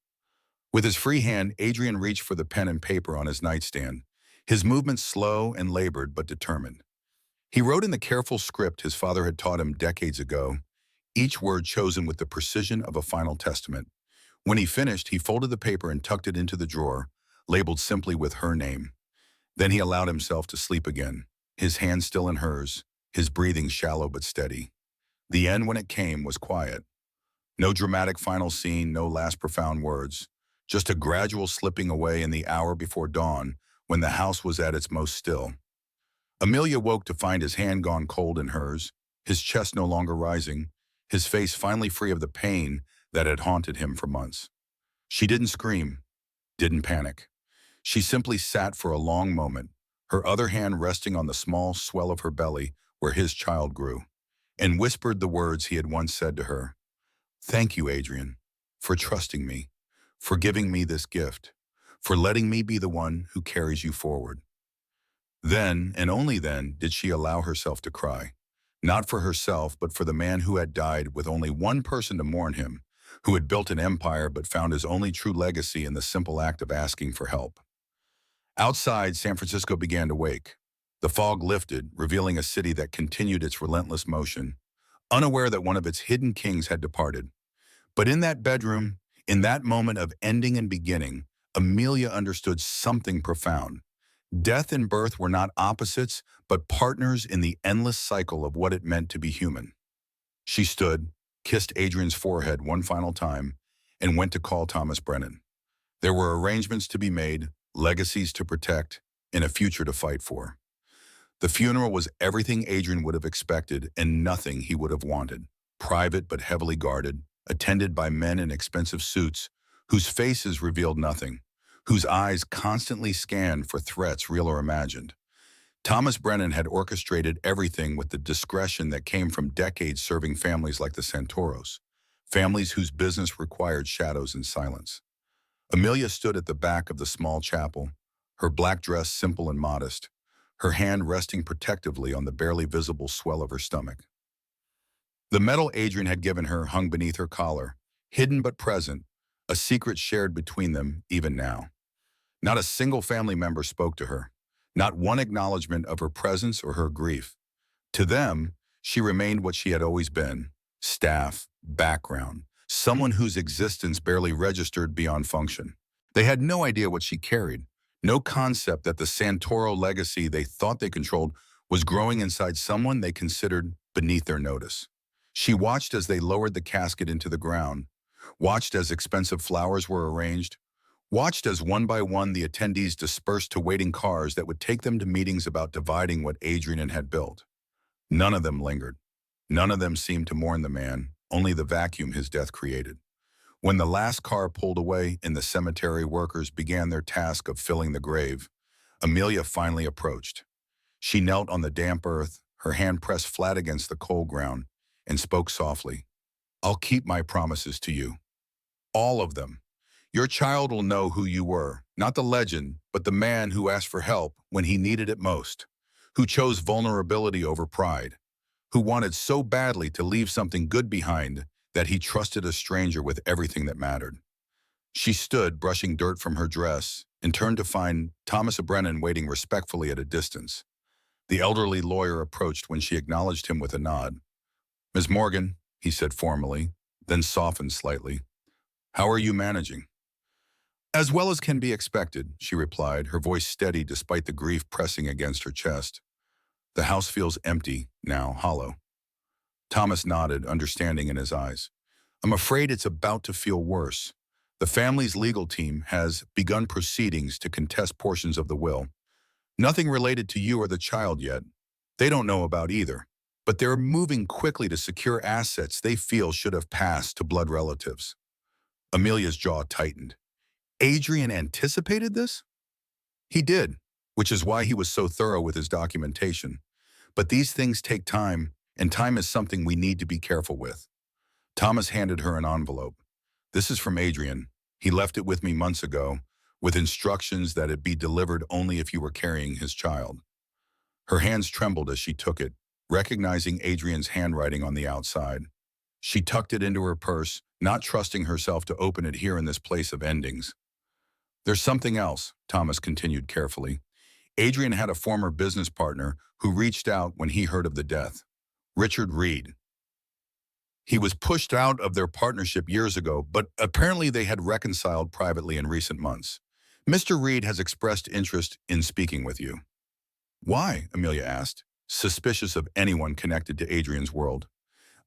With his free hand, Adrian reached for the pen and paper on his nightstand, his movements slow and labored but determined. He wrote in the careful script his father had taught him decades ago, each word chosen with the precision of a final testament. When he finished, he folded the paper and tucked it into the drawer, labeled simply with her name. Then he allowed himself to sleep again, his hand still in hers, his breathing shallow but steady. The end, when it came, was quiet. No dramatic final scene, no last profound words, just a gradual slipping away in the hour before dawn when the house was at its most still. Amelia woke to find his hand gone cold in hers, his chest no longer rising, his face finally free of the pain that had haunted him for months. She didn't scream, didn't panic. She simply sat for a long moment, her other hand resting on the small swell of her belly where his child grew, and whispered the words he had once said to her. Thank you, Adrian, for trusting me, for giving me this gift, for letting me be the one who carries you forward. Then, and only then, did she allow herself to cry. Not for herself, but for the man who had died with only one person to mourn him, who had built an empire but found his only true legacy in the simple act of asking for help. Outside, San Francisco began to wake. The fog lifted, revealing a city that continued its relentless motion, unaware that one of its hidden kings had departed. But in that bedroom, in that moment of ending and beginning, Amelia understood something profound. Death and birth were not opposites, but partners in the endless cycle of what it meant to be human. She stood, kissed Adrian's forehead one final time, and went to call Thomas Brennan. There were arrangements to be made, legacies to protect, and a future to fight for. The funeral was everything Adrian would have expected and nothing he would have wanted. Private but heavily guarded, attended by men in expensive suits, whose faces revealed nothing, whose eyes constantly scanned for threats real or imagined. Thomas Brennan had orchestrated everything with the discretion that came from decades serving families like the Santoros, families whose business required shadows and silence. Amelia stood at the back of the small chapel, her black dress simple and modest, her hand resting protectively on the barely visible swell of her stomach. The medal Adrian had given her hung beneath her collar, hidden but present, a secret shared between them even now. Not a single family member spoke to her, not one acknowledgement of her presence or her grief. To them, she remained what she had always been, staff, background, someone whose existence barely registered beyond function. They had no idea what she carried, no concept that the Santoro legacy they thought they controlled was growing inside someone they considered beneath their notice. She watched as they lowered the casket into the ground, watched as expensive flowers were arranged, watched as one by one the attendees dispersed to waiting cars that would take them to meetings about dividing what Adrian had built. None of them lingered. None of them seemed to mourn the man, only the vacuum his death created. When the last car pulled away and the cemetery workers began their task of filling the grave, Amelia finally approached. She knelt on the damp earth, her hand pressed flat against the cold ground, and spoke softly. "I'll keep my promises to you. All of them. Your child will know who you were, not the legend, but the man who asked for help when he needed it most, who chose vulnerability over pride, who wanted so badly to leave something good behind that he trusted a stranger with everything that mattered." She stood, brushing dirt from her dress, and turned to find Thomas Brennan waiting respectfully at a distance. The elderly lawyer approached when she acknowledged him with a nod. "Ms. Morgan," he said formally, then softened slightly. "How are you managing?" "As well as can be expected," she replied, her voice steady despite the grief pressing against her chest. "The house feels empty now, hollow." Thomas nodded, understanding in his eyes. "I'm afraid it's about to feel worse. The family's legal team has begun proceedings to contest portions of the will. Nothing related to you or the child yet. They don't know about either. But they're moving quickly to secure assets they feel should have passed to blood relatives." Amelia's jaw tightened. Adrian anticipated this? He did, which is why he was so thorough with his documentation. But these things take time, and time is something we need to be careful with. Thomas handed her an envelope. "This is from Adrian. He left it with me months ago, with instructions that it be delivered only if you were carrying his child." Her hands trembled as she took it, recognizing Adrian's handwriting on the outside. She tucked it into her purse, not trusting herself to open it here in this place of endings. "There's something else," Thomas continued carefully. "Adrian had a former business partner who reached out when he heard of the death. Richard Reed. He was pushed out of their partnership years ago, but apparently they had reconciled privately in recent months. Mr. Reed has expressed interest in speaking with you." "Why?" Amelia asked, suspicious of anyone connected to Adrian's world.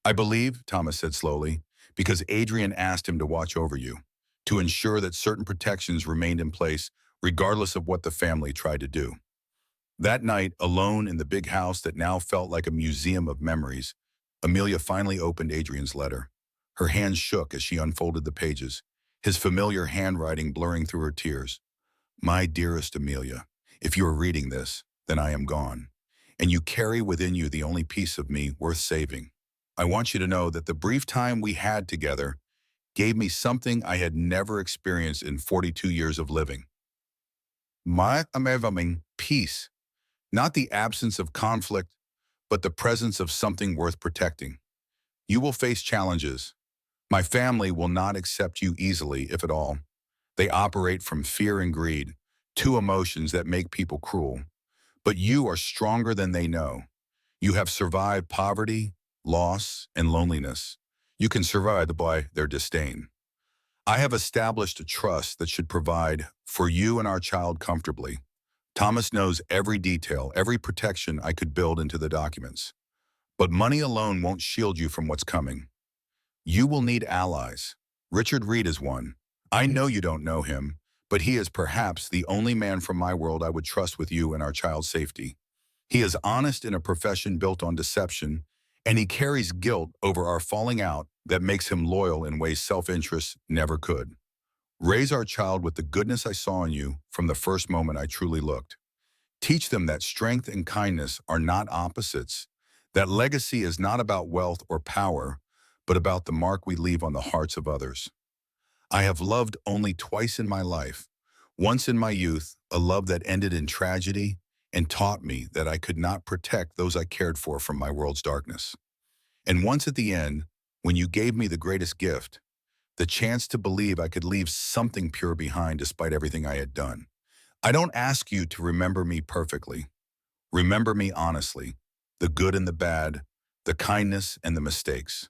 "I believe," Thomas said slowly, "because Adrian asked him to watch over you, to ensure that certain protections remained in place regardless of what the family tried to do." That night, alone in the big house that now felt like a museum of memories, Amelia finally opened Adrian's letter. Her hands shook as she unfolded the pages, his familiar handwriting blurring through her tears. "My dearest Amelia, if you are reading this, then I am gone, and you carry within you the only piece of me worth saving. I want you to know that the brief time we had together gave me something I had never experienced in 42 years of living. My amazing peace, not the absence of conflict, but the presence of something worth protecting. You will face challenges. My family will not accept you easily, if at all. They operate from fear and greed, two emotions that make people cruel. But you are stronger than they know. You have survived poverty, loss, and loneliness. You can survive by their disdain. I have established a trust that should provide for you and our child comfortably. Thomas knows every detail, every protection I could build into the documents. But money alone won't shield you from what's coming. You will need allies. Richard Reed is one. I know you don't know him, but he is perhaps the only man from my world I would trust with you and our child's safety. He is honest in a profession built on deception, and he carries guilt over our falling out that makes him loyal in ways self-interest never could. Raise our child with the goodness I saw in you from the first moment I truly looked. Teach them that strength and kindness are not opposites, that legacy is not about wealth or power, but about the mark we leave on the hearts of others. I have loved only twice in my life. Once in my youth, a love that ended in tragedy and taught me that I could not protect those I cared for from my world's darkness. And once at the end, when you gave me the greatest gift, the chance to believe I could leave something pure behind despite everything I had done. I don't ask you to remember me perfectly. Remember me honestly, the good and the bad, the kindness and the mistakes.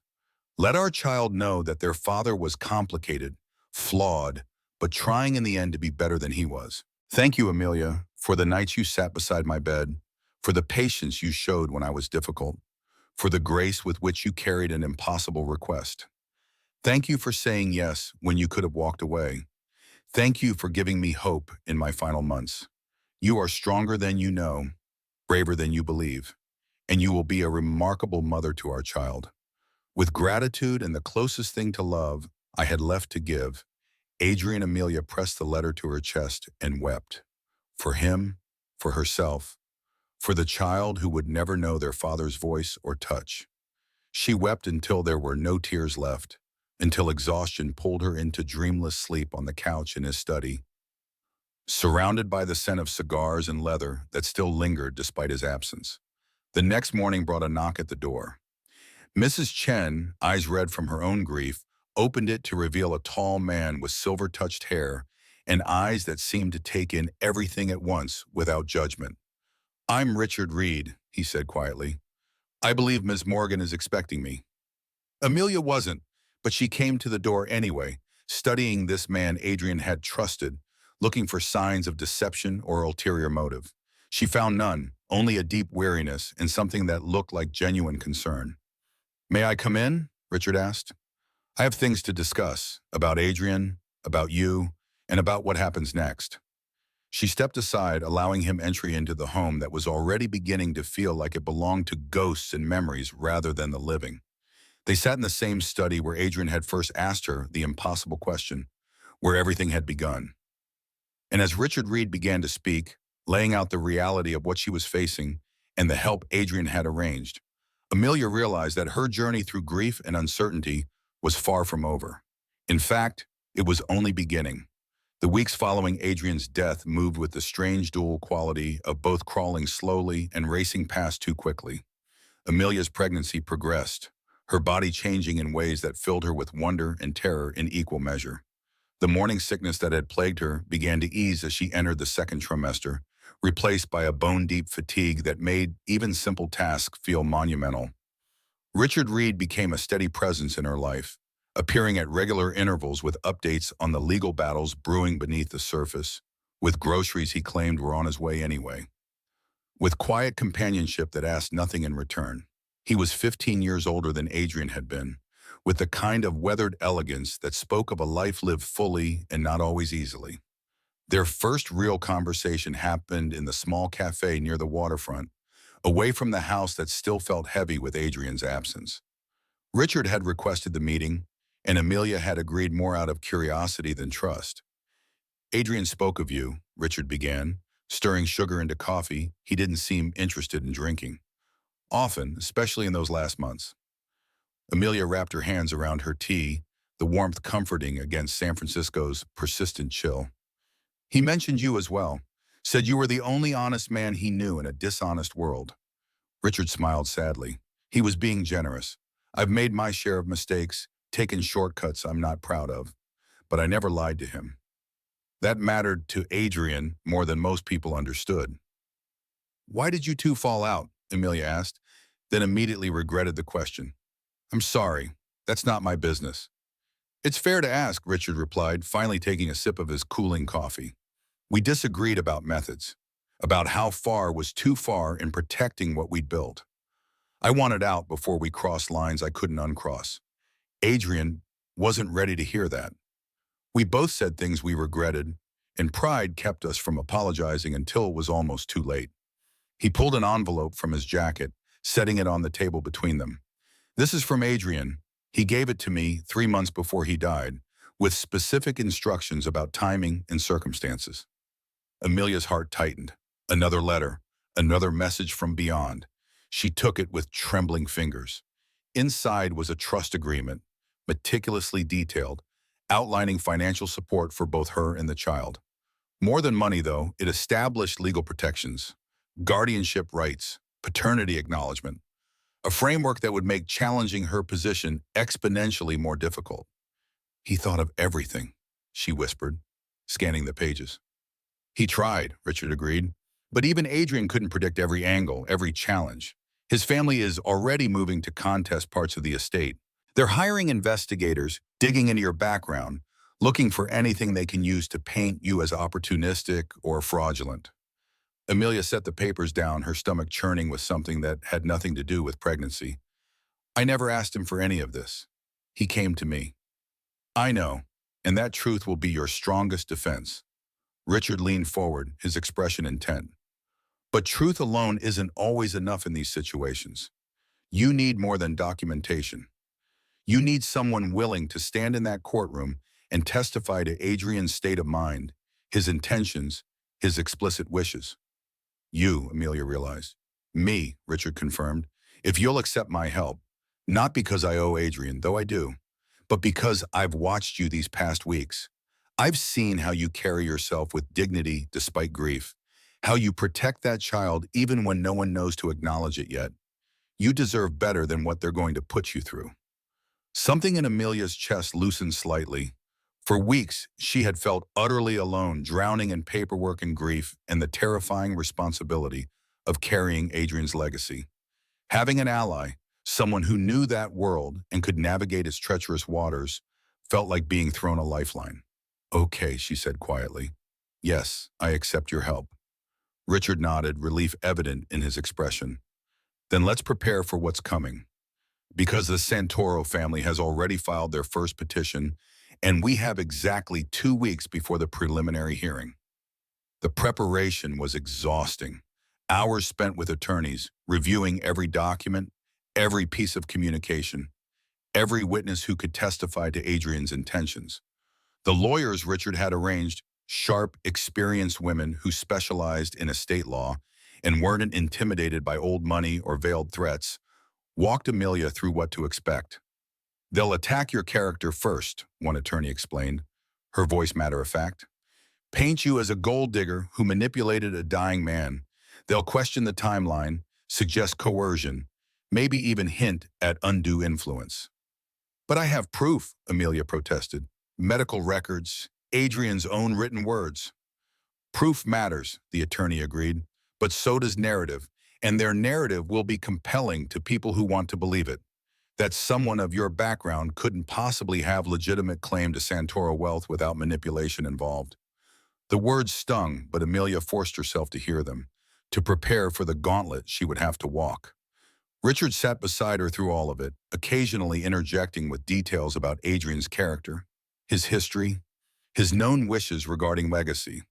Let our child know that their father was complicated, flawed, but trying in the end to be better than he was. Thank you, Amelia, for the nights you sat beside my bed, for the patience you showed when I was difficult, for the grace with which you carried an impossible request. Thank you for saying yes when you could have walked away. Thank you for giving me hope in my final months. You are stronger than you know, braver than you believe, and you will be a remarkable mother to our child. With gratitude and the closest thing to love I had left to give, Adrian Amelia pressed the letter to her chest and wept. For him, for herself, for the child who would never know their father's voice or touch. She wept until there were no tears left, until exhaustion pulled her into dreamless sleep on the couch in his study, surrounded by the scent of cigars and leather that still lingered despite his absence. The next morning brought a knock at the door. Mrs. Chen, eyes red from her own grief, opened it to reveal a tall man with silver-touched hair and eyes that seemed to take in everything at once without judgment. "I'm Richard Reed," he said quietly. "I believe Miss Morgan is expecting me." Amelia wasn't, but she came to the door anyway, studying this man Adrian had trusted, looking for signs of deception or ulterior motive. She found none, only a deep weariness and something that looked like genuine concern. "May I come in?" Richard asked. "I have things to discuss, about Adrian, about you, and about what happens next." She stepped aside, allowing him entry into the home that was already beginning to feel like it belonged to ghosts and memories rather than the living. They sat in the same study where Adrian had first asked her the impossible question, where everything had begun. And as Richard Reed began to speak, laying out the reality of what she was facing and the help Adrian had arranged, Amelia realized that her journey through grief and uncertainty was far from over. In fact, it was only beginning. The weeks following Adrian's death moved with the strange dual quality of both crawling slowly and racing past too quickly. Amelia's pregnancy progressed, her body changing in ways that filled her with wonder and terror in equal measure. The morning sickness that had plagued her began to ease as she entered the second trimester, replaced by a bone-deep fatigue that made even simple tasks feel monumental. Richard Reed became a steady presence in her life, appearing at regular intervals with updates on the legal battles brewing beneath the surface, with groceries he claimed were on his way anyway. With quiet companionship that asked nothing in return. He was 15 years older than Adrian had been, with the kind of weathered elegance that spoke of a life lived fully and not always easily. Their first real conversation happened in the small cafe near the waterfront, away from the house that still felt heavy with Adrian's absence. Richard had requested the meeting, and Amelia had agreed more out of curiosity than trust. "Adrian spoke of you," Richard began, stirring sugar into coffee he didn't seem interested in drinking. "Often, especially in those last months." Amelia wrapped her hands around her tea, the warmth comforting against San Francisco's persistent chill. "He mentioned you as well, said you were the only honest man he knew in a dishonest world." Richard smiled sadly. He was being generous. "I've made my share of mistakes, taken shortcuts I'm not proud of, but I never lied to him." That mattered to Adrian more than most people understood. "Why did you two fall out?" Amelia asked, then immediately regretted the question. "I'm sorry. That's not my business." "It's fair to ask," Richard replied, finally taking a sip of his cooling coffee. "We disagreed about methods, about how far was too far in protecting what we'd built. I wanted out before we crossed lines I couldn't uncross. Adrian wasn't ready to hear that. We both said things we regretted, and pride kept us from apologizing until it was almost too late." He pulled an envelope from his jacket, setting it on the table between them. "This is from Adrian. He gave it to me 3 months before he died, with specific instructions about timing and circumstances." Amelia's heart tightened. Another letter, another message from beyond. She took it with trembling fingers. Inside was a trust agreement, meticulously detailed, outlining financial support for both her and the child. More than money, though, it established legal protections, guardianship rights, paternity acknowledgement, a framework that would make challenging her position exponentially more difficult. He thought of everything, she whispered, scanning the pages. He tried, Richard agreed. But even Adrian couldn't predict every angle, every challenge. His family is already moving to contest parts of the estate. They're hiring investigators, digging into your background, looking for anything they can use to paint you as opportunistic or fraudulent. Amelia set the papers down, her stomach churning with something that had nothing to do with pregnancy. I never asked him for any of this. He came to me. I know, and that truth will be your strongest defense. Richard leaned forward, his expression intent. But truth alone isn't always enough in these situations. You need more than documentation. You need someone willing to stand in that courtroom and testify to Adrian's state of mind, his intentions, his explicit wishes. You, Amelia realized. Me, Richard confirmed, if you'll accept my help, not because I owe Adrian, though I do, but because I've watched you these past weeks. I've seen how you carry yourself with dignity despite grief, how you protect that child even when no one knows to acknowledge it yet. You deserve better than what they're going to put you through. Something in Amelia's chest loosened slightly. For weeks, she had felt utterly alone, drowning in paperwork and grief and the terrifying responsibility of carrying Adrian's legacy. Having an ally, someone who knew that world and could navigate its treacherous waters, felt like being thrown a lifeline. Okay, she said quietly. Yes, I accept your help. Richard nodded, relief evident in his expression. Then let's prepare for what's coming. Because the Santoro family has already filed their first petition, and we have exactly 2 weeks before the preliminary hearing. The preparation was exhausting. Hours spent with attorneys, reviewing every document, every piece of communication, every witness who could testify to Adrian's intentions. The lawyers Richard had arranged, sharp, experienced women who specialized in estate law and weren't intimidated by old money or veiled threats, walked Amelia through what to expect. They'll attack your character first, one attorney explained, her voice matter-of-fact. Paint you as a gold digger who manipulated a dying man. They'll question the timeline, suggest coercion, maybe even hint at undue influence. But I have proof, Amelia protested. Medical records, Adrian's own written words. Proof matters, the attorney agreed, but so does narrative, and their narrative will be compelling to people who want to believe it. That someone of your background couldn't possibly have legitimate claim to Santoro wealth without manipulation involved. The words stung, but Amelia forced herself to hear them, to prepare for the gauntlet she would have to walk. Richard sat beside her through all of it, occasionally interjecting with details about Adrian's character, his history, his known wishes regarding legacy.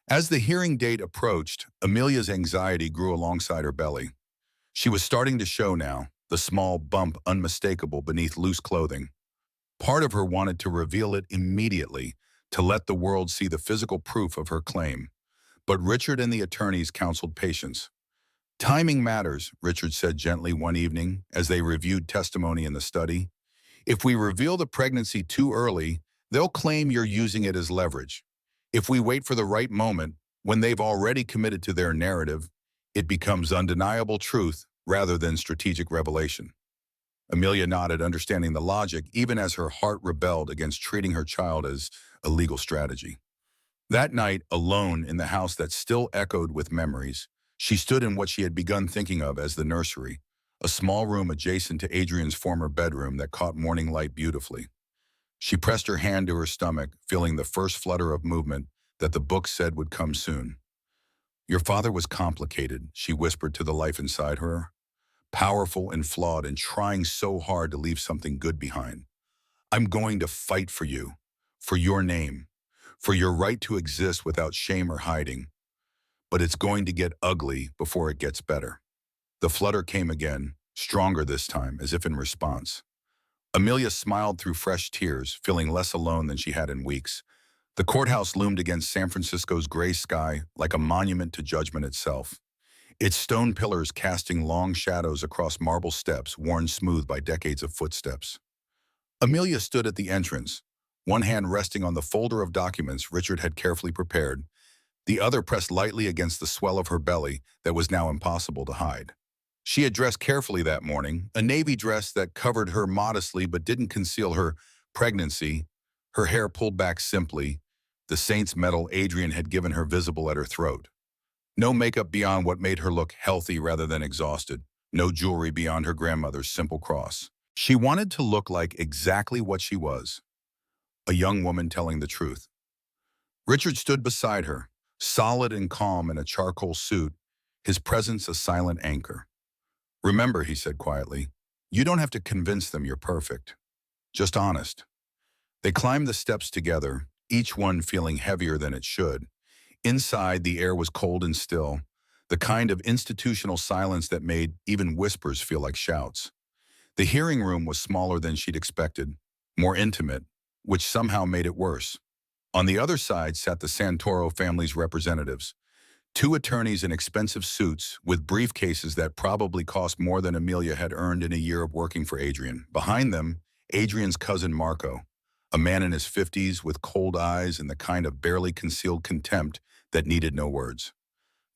As the hearing date approached, Amelia's anxiety grew alongside her belly. She was starting to show now, the small bump unmistakable beneath loose clothing. Part of her wanted to reveal it immediately, to let the world see the physical proof of her claim. But Richard and the attorneys counseled patience. Timing matters, Richard said gently one evening as they reviewed testimony in the study. If we reveal the pregnancy too early, they'll claim you're using it as leverage. If we wait for the right moment, when they've already committed to their narrative, it becomes undeniable truth rather than strategic revelation. Amelia nodded, understanding the logic, even as her heart rebelled against treating her child as a legal strategy. That night, alone in the house that still echoed with memories, she stood in what she had begun thinking of as the nursery, a small room adjacent to Adrian's former bedroom that caught morning light beautifully. She pressed her hand to her stomach, feeling the first flutter of movement that the book said would come soon. Your father was complicated, she whispered to the life inside her. Powerful and flawed and trying so hard to leave something good behind. I'm going to fight for you, for your name, for your right to exist without shame or hiding. But it's going to get ugly before it gets better. The flutter came again, stronger this time, as if in response. Amelia smiled through fresh tears, feeling less alone than she had in weeks. The courthouse loomed against San Francisco's gray sky like a monument to judgment itself. Its stone pillars casting long shadows across marble steps worn smooth by decades of footsteps. Amelia stood at the entrance, one hand resting on the folder of documents Richard had carefully prepared, the other pressed lightly against the swell of her belly that was now impossible to hide. She had dressed carefully that morning, a navy dress that covered her modestly but didn't conceal her pregnancy, her hair pulled back simply, the saint's medal Adrian had given her visible at her throat. No makeup beyond what made her look healthy rather than exhausted, no jewelry beyond her grandmother's simple cross. She wanted to look like exactly what she was, a young woman telling the truth. Richard stood beside her, solid and calm in a charcoal suit, his presence a silent anchor. "Remember," he said quietly, "you don't have to convince them you're perfect. Just honest." They climbed the steps together, each one feeling heavier than it should. Inside, the air was cold and still, the kind of institutional silence that made even whispers feel like shouts. The hearing room was smaller than she'd expected, more intimate, which somehow made it worse. On the other side sat the Santoro family's representatives, two attorneys in expensive suits with briefcases that probably cost more than Amelia had earned in a year of working for Adrian. Behind them, Adrian's cousin Marco, a man in his 50s with cold eyes and the kind of barely concealed contempt that needed no words.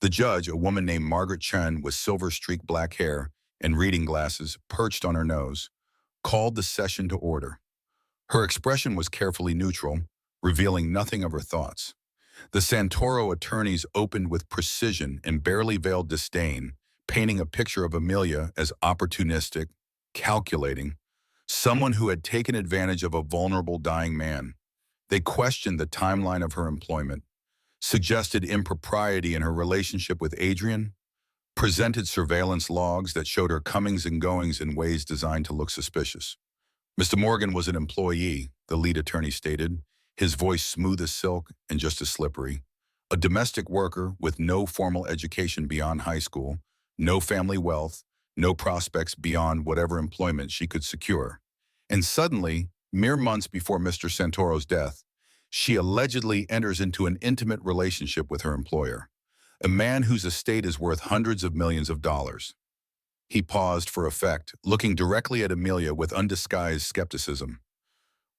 The judge, a woman named Margaret Chen with silver-streaked black hair and reading glasses perched on her nose, called the session to order. Her expression was carefully neutral, revealing nothing of her thoughts. The Santoro attorneys opened with precision and barely veiled disdain, painting a picture of Amelia as opportunistic, calculating, someone who had taken advantage of a vulnerable dying man. They questioned the timeline of her employment, suggested impropriety in her relationship with Adrian, presented surveillance logs that showed her comings and goings in ways designed to look suspicious. Mr. Morgan was an employee, the lead attorney stated, his voice smooth as silk and just as slippery. A domestic worker with no formal education beyond high school, no family wealth, no prospects beyond whatever employment she could secure. And suddenly, mere months before Mr. Santoro's death, she allegedly enters into an intimate relationship with her employer, a man whose estate is worth hundreds of millions of dollars. He paused for effect, looking directly at Amelia with undisguised skepticism.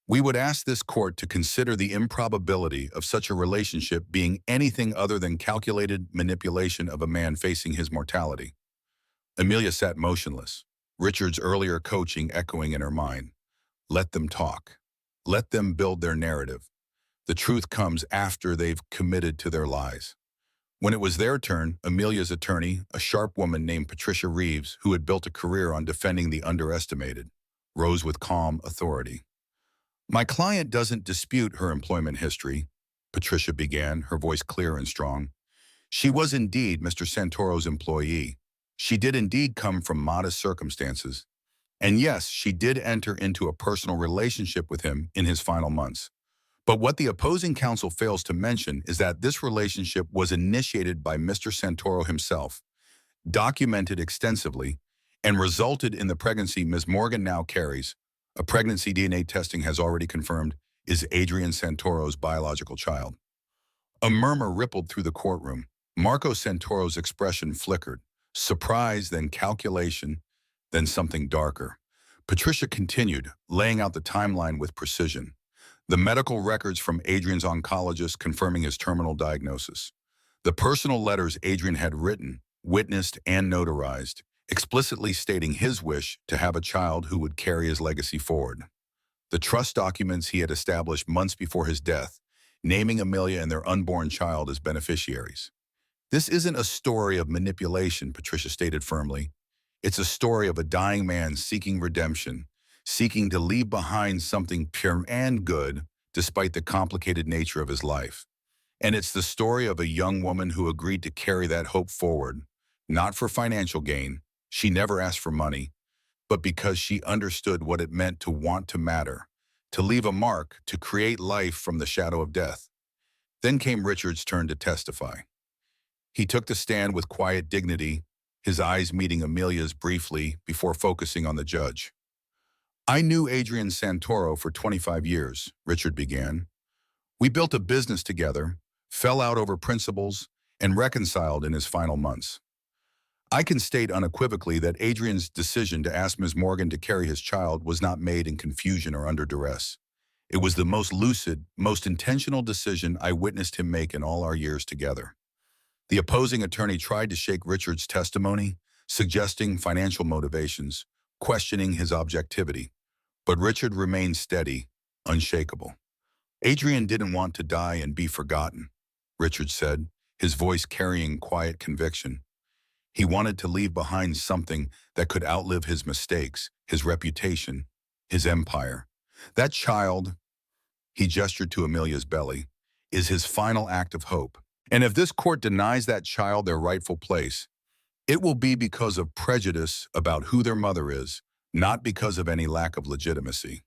"We would ask this court to consider the improbability of such a relationship being anything other than calculated manipulation of a man facing his mortality." Amelia sat motionless, Richard's earlier coaching echoing in her mind. Let them talk. Let them build their narrative. The truth comes after they've committed to their lies. When it was their turn, Amelia's attorney, a sharp woman named Patricia Reeves, who had built a career on defending the underestimated, rose with calm authority. "My client doesn't dispute her employment history," Patricia began, her voice clear and strong. "She was indeed Mr. Santoro's employee. She did indeed come from modest circumstances. And yes, she did enter into a personal relationship with him in his final months. But what the opposing counsel fails to mention is that this relationship was initiated by Mr. Santoro himself, documented extensively, and resulted in the pregnancy Ms. Morgan now carries. A pregnancy DNA testing has already confirmed is Adrian Santoro's biological child." A murmur rippled through the courtroom. Marco Santoro's expression flickered, surprise, then calculation, then something darker. Patricia continued, laying out the timeline with precision. The medical records from Adrian's oncologist confirming his terminal diagnosis. The personal letters Adrian had written, witnessed, and notarized, explicitly stating his wish to have a child who would carry his legacy forward. The trust documents he had established months before his death, naming Amelia and their unborn child as beneficiaries. "This isn't a story of manipulation," Patricia stated firmly. "It's a story of a dying man seeking redemption, seeking to leave behind something pure and good despite the complicated nature of his life. And it's the story of a young woman who agreed to carry that hope forward, not for financial gain. She never asked for money, but because she understood what it meant to want to matter, to leave a mark, to create life from the shadow of death." Then came Richard's turn to testify. He took the stand with quiet dignity, his eyes meeting Amelia's briefly before focusing on the judge. "I knew Adrian Santoro for 25 years, Richard began. "We built a business together, fell out over principles, and reconciled in his final months. I can state unequivocally that Adrian's decision to ask Ms. Morgan to carry his child was not made in confusion or under duress. It was the most lucid, most intentional decision I witnessed him make in all our years together. The opposing attorney tried to shake Richard's testimony, suggesting financial motivations, questioning his objectivity. But Richard remained steady, unshakable. Adrian didn't want to die and be forgotten, Richard said, his voice carrying quiet conviction. He wanted to leave behind something that could outlive his mistakes, his reputation, his empire. That child, he gestured to Amelia's belly, is his final act of hope. And if this court denies that child their rightful place, it will be because of prejudice about who their mother is, not because of any lack of legitimacy.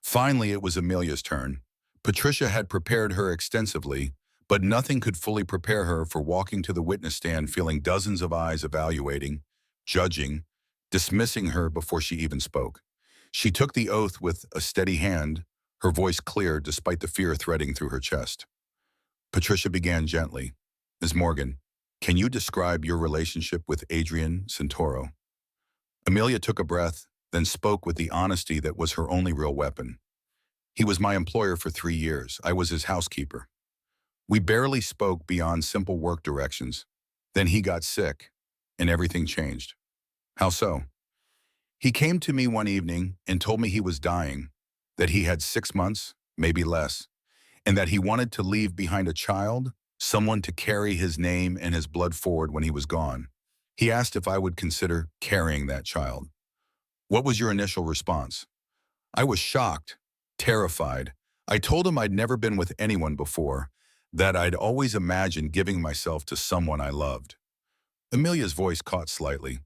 Finally, it was Amelia's turn. Patricia had prepared her extensively, but nothing could fully prepare her for walking to the witness stand feeling dozens of eyes evaluating, judging, dismissing her before she even spoke. She took the oath with a steady hand, her voice clear despite the fear threading through her chest. Patricia began gently. Ms. Morgan, can you describe your relationship with Adrian Santoro? Amelia took a breath, then spoke with the honesty that was her only real weapon. He was my employer for 3 years. I was his housekeeper. We barely spoke beyond simple work directions. Then he got sick, and everything changed. How so? He came to me one evening and told me he was dying, that he had 6 months, maybe less, and that he wanted to leave behind a child, someone to carry his name and his blood forward when he was gone. He asked if I would consider carrying that child. What was your initial response? I was shocked, terrified. I told him I'd never been with anyone before, that I'd always imagined giving myself to someone I loved. Amelia's voice caught slightly.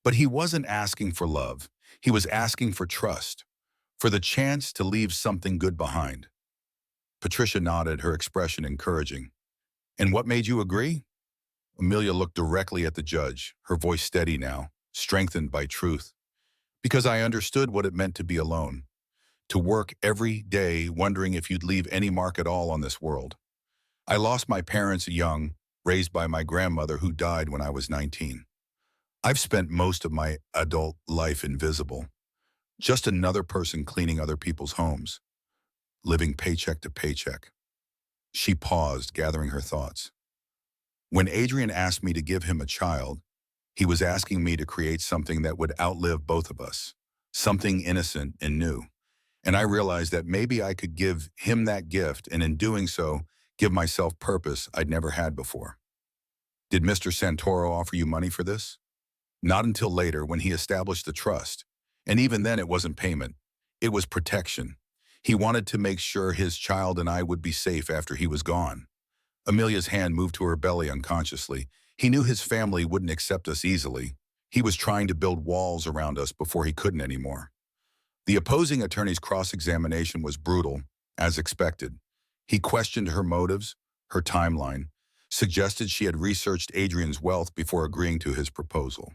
But he wasn't asking for love. He was asking for trust, for the chance to leave something good behind. Patricia nodded, her expression encouraging. And what made you agree? Amelia looked directly at the judge, her voice steady now, strengthened by truth. Because I understood what it meant to be alone, to work every day wondering if you'd leave any mark at all on this world. I lost my parents young, raised by my grandmother who died when I was 19. I've spent most of my adult life invisible, just another person cleaning other people's homes, living paycheck to paycheck. She paused, gathering her thoughts. When Adrian asked me to give him a child, he was asking me to create something that would outlive both of us, something innocent and new. And I realized that maybe I could give him that gift, and in doing so, give myself purpose I'd never had before. Did Mr. Santoro offer you money for this? Not until later, when he established the trust. And even then it wasn't payment. It was protection. He wanted to make sure his child and I would be safe after he was gone. Amelia's hand moved to her belly unconsciously. He knew his family wouldn't accept us easily. He was trying to build walls around us before he couldn't anymore. The opposing attorney's cross-examination was brutal, as expected. He questioned her motives, her timeline, suggested she had researched Adrian's wealth before agreeing to his proposal.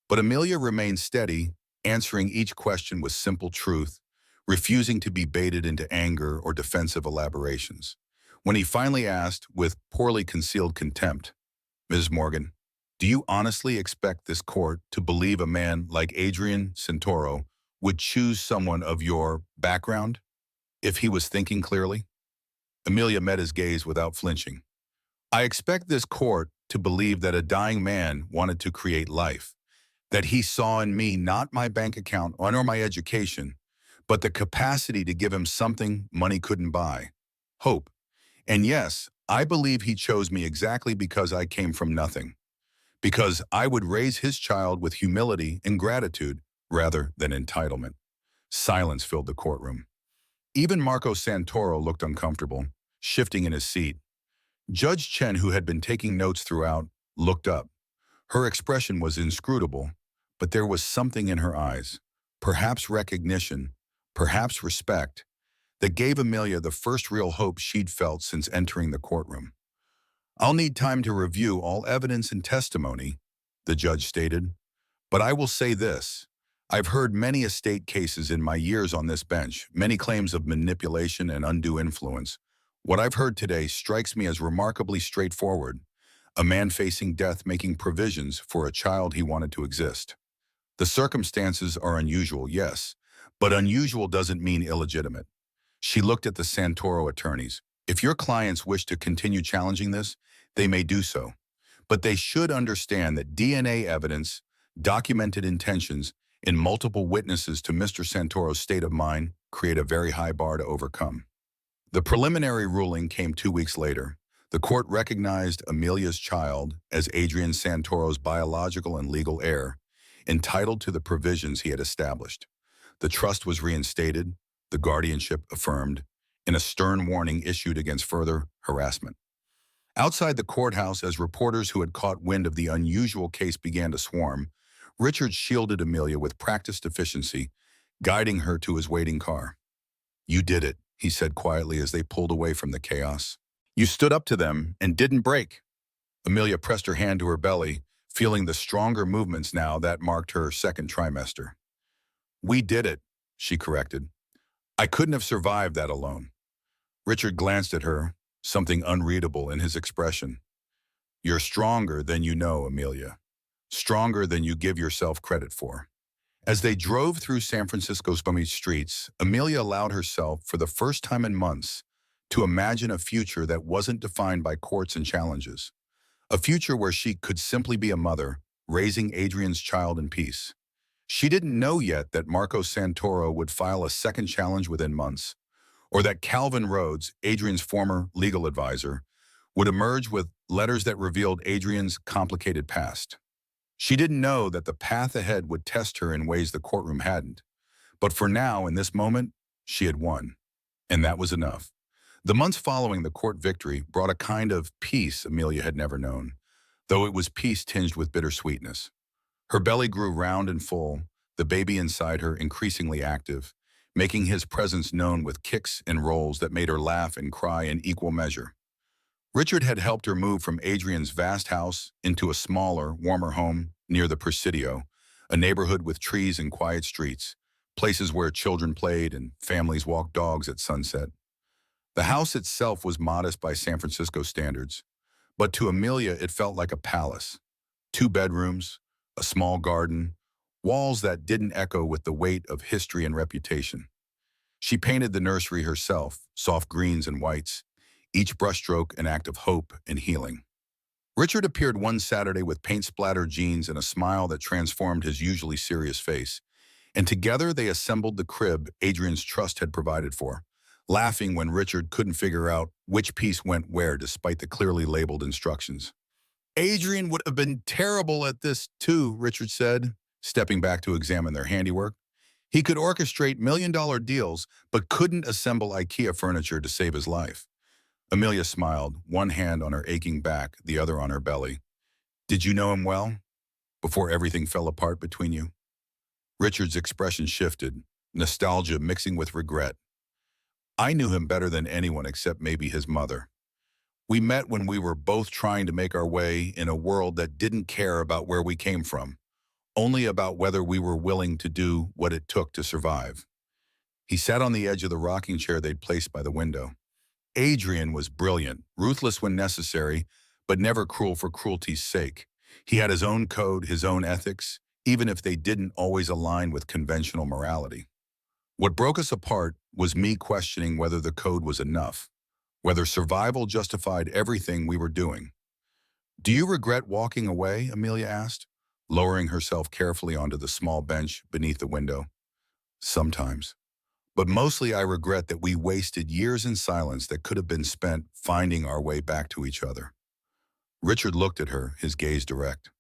But Amelia remained steady, answering each question with simple truth, refusing to be baited into anger or defensive elaborations. When he finally asked, with poorly concealed contempt, Ms. Morgan, do you honestly expect this court to believe a man like Adrian Santoro would choose someone of your background if he was thinking clearly? Amelia met his gaze without flinching. I expect this court to believe that a dying man wanted to create life, that he saw in me not my bank account nor my education, but the capacity to give him something money couldn't buy, hope. And yes, I believe he chose me exactly because I came from nothing, because I would raise his child with humility and gratitude rather than entitlement. Silence filled the courtroom. Even Marco Santoro looked uncomfortable, shifting in his seat. Judge Chen, who had been taking notes throughout, looked up. Her expression was inscrutable, but there was something in her eyes, perhaps recognition, perhaps respect, that gave Amelia the first real hope she'd felt since entering the courtroom. I'll need time to review all evidence and testimony, the judge stated, but I will say this. I've heard many estate cases in my years on this bench, many claims of manipulation and undue influence. What I've heard today strikes me as remarkably straightforward, a man facing death making provisions for a child he wanted to exist. The circumstances are unusual, yes, but unusual doesn't mean illegitimate. She looked at the Santoro attorneys. If your clients wish to continue challenging this, they may do so. But they should understand that DNA evidence, documented intentions, and multiple witnesses to Mr. Santoro's state of mind create a very high bar to overcome. The preliminary ruling came 2 weeks later. The court recognized Amelia's child as Adrian Santoro's biological and legal heir, entitled to the provisions he had established. The trust was reinstated, the guardianship affirmed, and a stern warning issued against further harassment. Outside the courthouse, as reporters who had caught wind of the unusual case began to swarm, Richard shielded Amelia with practiced efficiency, guiding her to his waiting car. "You did it," he said quietly as they pulled away from the chaos. "You stood up to them and didn't break." Amelia pressed her hand to her belly, feeling the stronger movements now that marked her second trimester. "We did it," she corrected. "I couldn't have survived that alone." Richard glanced at her, something unreadable in his expression. "You're stronger than you know, Amelia. Stronger than you give yourself credit for." As they drove through San Francisco's bummy streets, Amelia allowed herself, for the first time in months, to imagine a future that wasn't defined by courts and challenges. A future where she could simply be a mother, raising Adrian's child in peace. She didn't know yet that Marco Santoro would file a second challenge within months, or that Calvin Rhodes, Adrian's former legal advisor, would emerge with letters that revealed Adrian's complicated past. She didn't know that the path ahead would test her in ways the courtroom hadn't. But for now, in this moment, she had won. And that was enough. The months following the court victory brought a kind of peace Amelia had never known, though it was peace tinged with bittersweetness. Her belly grew round and full, the baby inside her increasingly active, making his presence known with kicks and rolls that made her laugh and cry in equal measure. Richard had helped her move from Adrian's vast house into a smaller, warmer home near the Presidio, a neighborhood with trees and quiet streets, places where children played and families walked dogs at sunset. The house itself was modest by San Francisco standards, but to Amelia it felt like a palace. 2 bedrooms, a small garden, walls that didn't echo with the weight of history and reputation. She painted the nursery herself, soft greens and whites, each brushstroke an act of hope and healing. Richard appeared one Saturday with paint-splattered jeans and a smile that transformed his usually serious face, and together they assembled the crib Adrian's trust had provided for, laughing when Richard couldn't figure out which piece went where despite the clearly labeled instructions. "Adrian would have been terrible at this too," Richard said, stepping back to examine their handiwork. "He could orchestrate million-dollar deals, but couldn't assemble IKEA furniture to save his life." Amelia smiled, one hand on her aching back, the other on her belly. "Did you know him well, before everything fell apart between you?" Richard's expression shifted, nostalgia mixing with regret. "I knew him better than anyone except maybe his mother. We met when we were both trying to make our way in a world that didn't care about where we came from, only about whether we were willing to do what it took to survive." He sat on the edge of the rocking chair they'd placed by the window. Adrian was brilliant, ruthless when necessary, but never cruel for cruelty's sake. He had his own code, his own ethics, even if they didn't always align with conventional morality. What broke us apart was me questioning whether the code was enough, whether survival justified everything we were doing. "Do you regret walking away?" Amelia asked, lowering herself carefully onto the small bench beneath the window. "Sometimes. But mostly I regret that we wasted years in silence that could have been spent finding our way back to each other." Richard looked at her, his gaze direct.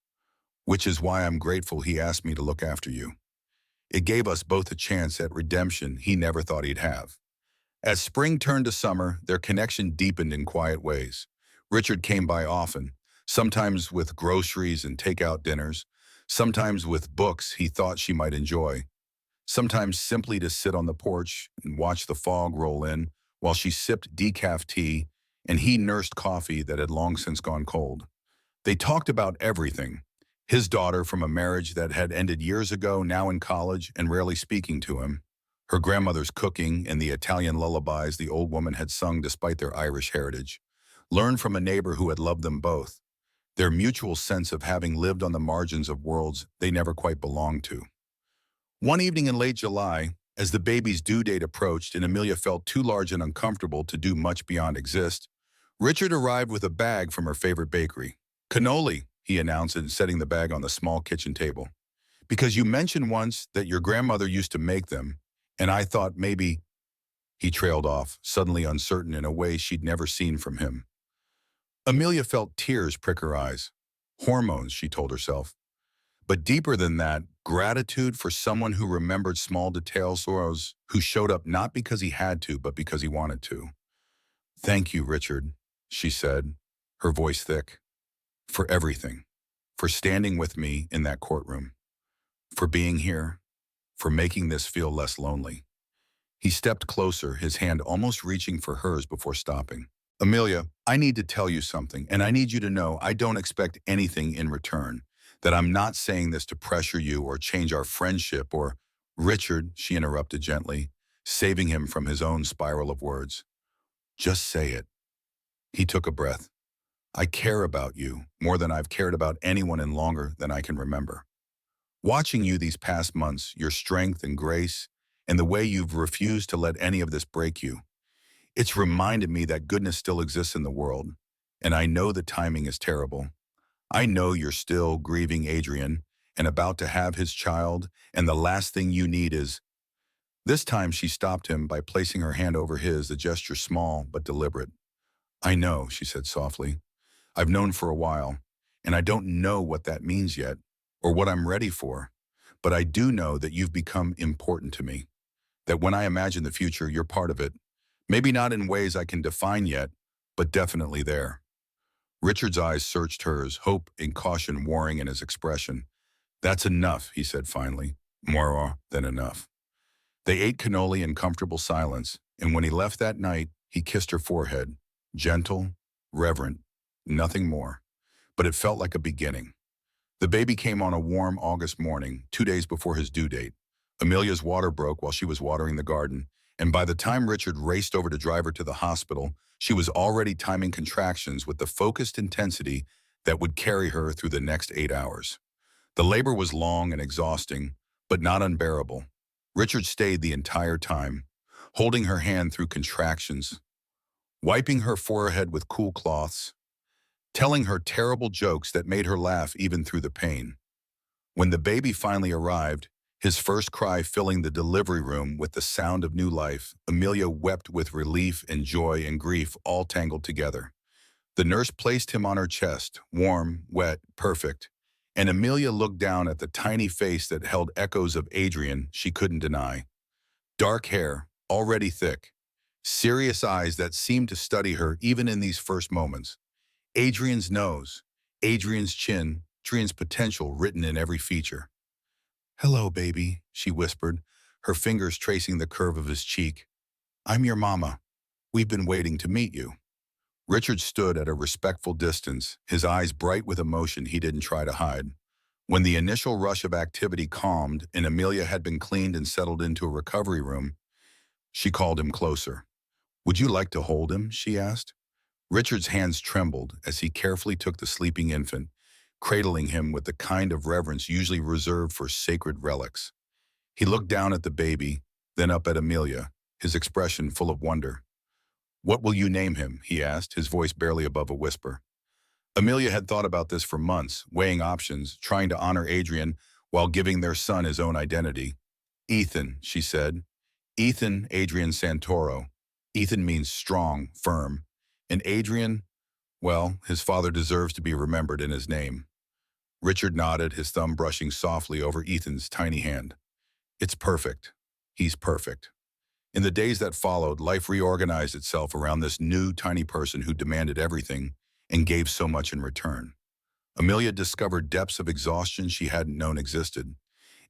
"Which is why I'm grateful he asked me to look after you. It gave us both a chance at redemption he never thought he'd have." As spring turned to summer, their connection deepened in quiet ways. Richard came by often, sometimes with groceries and takeout dinners, sometimes with books he thought she might enjoy, sometimes simply to sit on the porch and watch the fog roll in while she sipped decaf tea and he nursed coffee that had long since gone cold. They talked about everything. His daughter from a marriage that had ended years ago, now in college and rarely speaking to him. Her grandmother's cooking and the Italian lullabies the old woman had sung despite their Irish heritage. Learned from a neighbor who had loved them both. Their mutual sense of having lived on the margins of worlds they never quite belonged to. One evening in late July, As the baby's due date approached and Amelia felt too large and uncomfortable to do much beyond exist, Richard arrived with a bag from her favorite bakery. "Cannoli," he announced, setting the bag on the small kitchen table. "Because you mentioned once that your grandmother used to make them, and I thought maybe—" He trailed off, suddenly uncertain in a way she'd never seen from him. Amelia felt tears prick her eyes. Hormones, she told herself. But deeper than that, gratitude for someone who remembered small details, or who showed up not because he had to, but because he wanted to. "Thank you, Richard," she said, her voice thick. "For everything. For standing with me in that courtroom. For being here. For making this feel less lonely." He stepped closer, his hand almost reaching for hers before stopping. "Amelia, I need to tell you something, and I need you to know I don't expect anything in return. That I'm not saying this to pressure you or change our friendship or—" "Richard," she interrupted gently, saving him from his own spiral of words. "Just say it." He took a breath. "I care about you more than I've cared about anyone in longer than I can remember. Watching you these past months, your strength and grace, and the way you've refused to let any of this break you, it's reminded me that goodness still exists in the world. And I know the timing is terrible. I know you're still grieving Adrian and about to have his child, and the last thing you need is—" This time she stopped him by placing her hand over his, a gesture small but deliberate. "I know," she said softly. "I've known for a while, and I don't know what that means yet, or what I'm ready for. But I do know that you've become important to me. That when I imagine the future, you're part of it. Maybe not in ways I can define yet, but definitely there." Richard's eyes searched hers, hope and caution warring in his expression. "That's enough," he said finally. "More than enough." They ate cannoli in comfortable silence, and when he left that night, he kissed her forehead. Gentle, reverent, nothing more. But it felt like a beginning. The baby came on a warm August morning, 2 days before his due date. Amelia's water broke while she was watering the garden, and by the time Richard raced over to drive her to the hospital, she was already timing contractions with the focused intensity that would carry her through the next 8 hours. The labor was long and exhausting, but not unbearable. Richard stayed the entire time, holding her hand through contractions, wiping her forehead with cool cloths, telling her terrible jokes that made her laugh even through the pain. When the baby finally arrived, his first cry filling the delivery room with the sound of new life, Amelia wept with relief and joy and grief all tangled together. The nurse placed him on her chest, warm, wet, perfect, and Amelia looked down at the tiny face that held echoes of Adrian she couldn't deny. Dark hair, already thick, serious eyes that seemed to study her even in these first moments. Adrian's nose, Adrian's chin, Adrian's potential written in every feature. "Hello, baby," she whispered, her fingers tracing the curve of his cheek. "I'm your mama. We've been waiting to meet you." Richard stood at a respectful distance, his eyes bright with emotion he didn't try to hide. When the initial rush of activity calmed and Amelia had been cleaned and settled into a recovery room, she called him closer. "Would you like to hold him?" she asked. Richard's hands trembled as he carefully took the sleeping infant, cradling him with the kind of reverence usually reserved for sacred relics. He looked down at the baby, then up at Amelia, his expression full of wonder. "What will you name him?" he asked, his voice barely above a whisper. Amelia had thought about this for months, weighing options, trying to honor Adrian while giving their son his own identity. "Ethan," she said. "Ethan Adrian Santoro. Ethan means strong, firm. And Adrian, well, his father deserves to be remembered in his name." Richard nodded, his thumb brushing softly over Ethan's tiny hand. "It's perfect. He's perfect." In the days that followed, life reorganized itself around this new, tiny person who demanded everything and gave so much in return. Amelia discovered depths of exhaustion she hadn't known existed,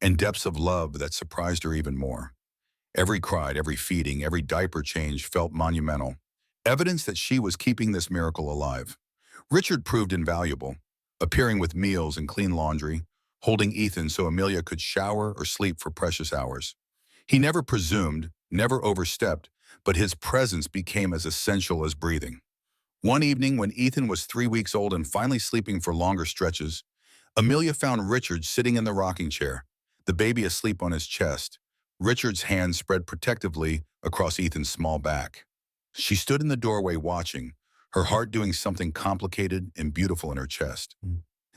and depths of love that surprised her even more. Every cry, every feeding, every diaper change felt monumental, evidence that she was keeping this miracle alive. Richard proved invaluable, appearing with meals and clean laundry, holding Ethan so Amelia could shower or sleep for precious hours. He never presumed, never overstepped, but his presence became as essential as breathing. One evening, when Ethan was 3 weeks old and finally sleeping for longer stretches, Amelia found Richard sitting in the rocking chair, the baby asleep on his chest, Richard's hand spread protectively across Ethan's small back. She stood in the doorway watching, her heart doing something complicated and beautiful in her chest.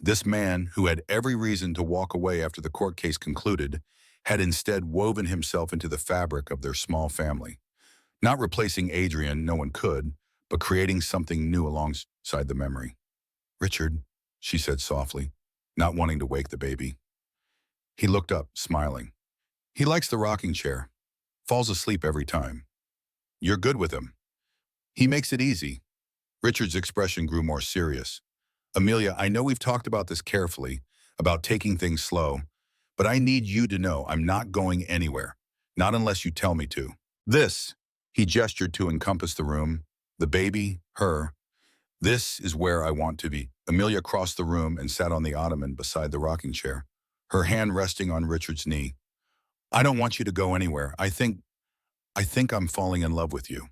This man, who had every reason to walk away after the court case concluded, had instead woven himself into the fabric of their small family. Not replacing Adrian, no one could, but creating something new alongside the memory. "Richard," she said softly, not wanting to wake the baby. He looked up, smiling. "He likes the rocking chair. Falls asleep every time. You're good with him. He makes it easy." Richard's expression grew more serious. "Amelia, I know we've talked about this carefully, about taking things slow, but I need you to know I'm not going anywhere, not unless you tell me to. This," he gestured to encompass the room, the baby, her. "This is where I want to be." Amelia crossed the room and sat on the ottoman beside the rocking chair, her hand resting on Richard's knee. "I don't want you to go anywhere. I think I'm falling in love with you.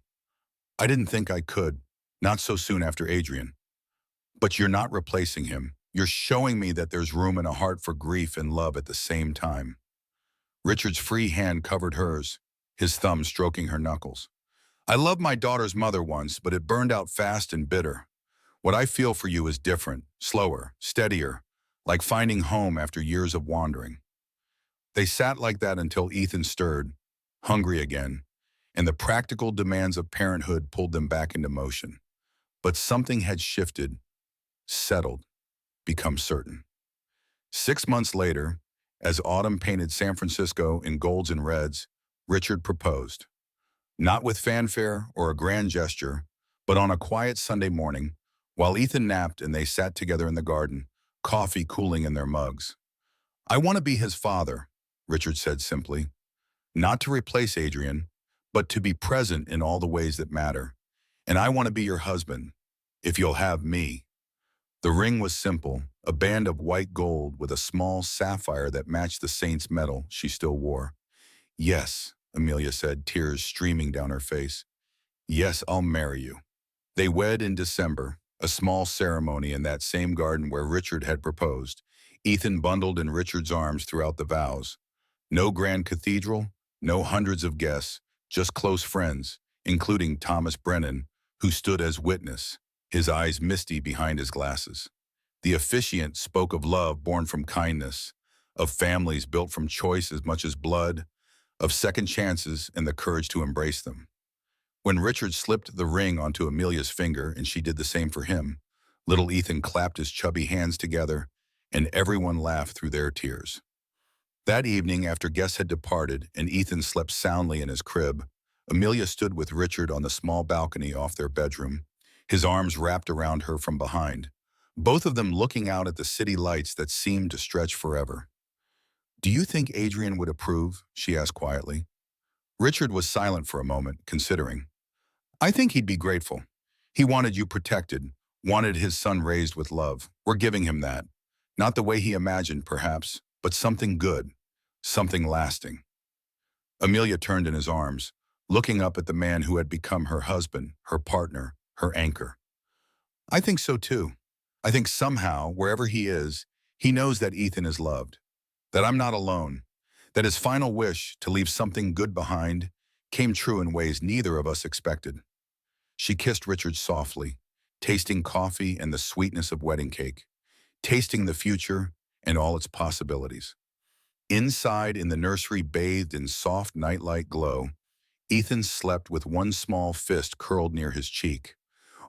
I didn't think I could, not so soon after Adrian. But you're not replacing him. You're showing me that there's room in a heart for grief and love at the same time." Richard's free hand covered hers, his thumb stroking her knuckles. "I loved my daughter's mother once, but it burned out fast and bitter. What I feel for you is different, slower, steadier, like finding home after years of wandering." They sat like that until Ethan stirred, hungry again, and the practical demands of parenthood pulled them back into motion. But something had shifted, settled, become certain. 6 months later, as autumn painted San Francisco in golds and reds, Richard proposed. Not with fanfare or a grand gesture, but on a quiet Sunday morning, while Ethan napped and they sat together in the garden, coffee cooling in their mugs. "I want to be his father," Richard said simply. "Not to replace Adrian, but to be present in all the ways that matter. And I want to be your husband, if you'll have me." The ring was simple, a band of white gold with a small sapphire that matched the saint's medal she still wore. "Yes," Amelia said, tears streaming down her face. "Yes, I'll marry you." They wed in December, a small ceremony in that same garden where Richard had proposed, Ethan bundled in Richard's arms throughout the vows. No grand cathedral, no hundreds of guests, just close friends, including Thomas Brennan, who stood as witness, his eyes misty behind his glasses. The officiant spoke of love born from kindness, of families built from choice as much as blood, of second chances and the courage to embrace them. When Richard slipped the ring onto Amelia's finger and she did the same for him, little Ethan clapped his chubby hands together, and everyone laughed through their tears. That evening, after guests had departed and Ethan slept soundly in his crib, Amelia stood with Richard on the small balcony off their bedroom, his arms wrapped around her from behind, both of them looking out at the city lights that seemed to stretch forever. "Do you think Adrian would approve?" she asked quietly. Richard was silent for a moment, considering. "I think he'd be grateful. He wanted you protected, wanted his son raised with love. We're giving him that. Not the way he imagined, perhaps, but something good, something lasting." Amelia turned in his arms, looking up at the man who had become her husband, her partner, her anchor. "I think so too. I think somehow, wherever he is, he knows that Ethan is loved, that I'm not alone, that his final wish to leave something good behind came true in ways neither of us expected." She kissed Richard softly, tasting coffee and the sweetness of wedding cake, tasting the future and all its possibilities. Inside in the nursery, bathed in soft nightlight glow, Ethan slept with one small fist curled near his cheek.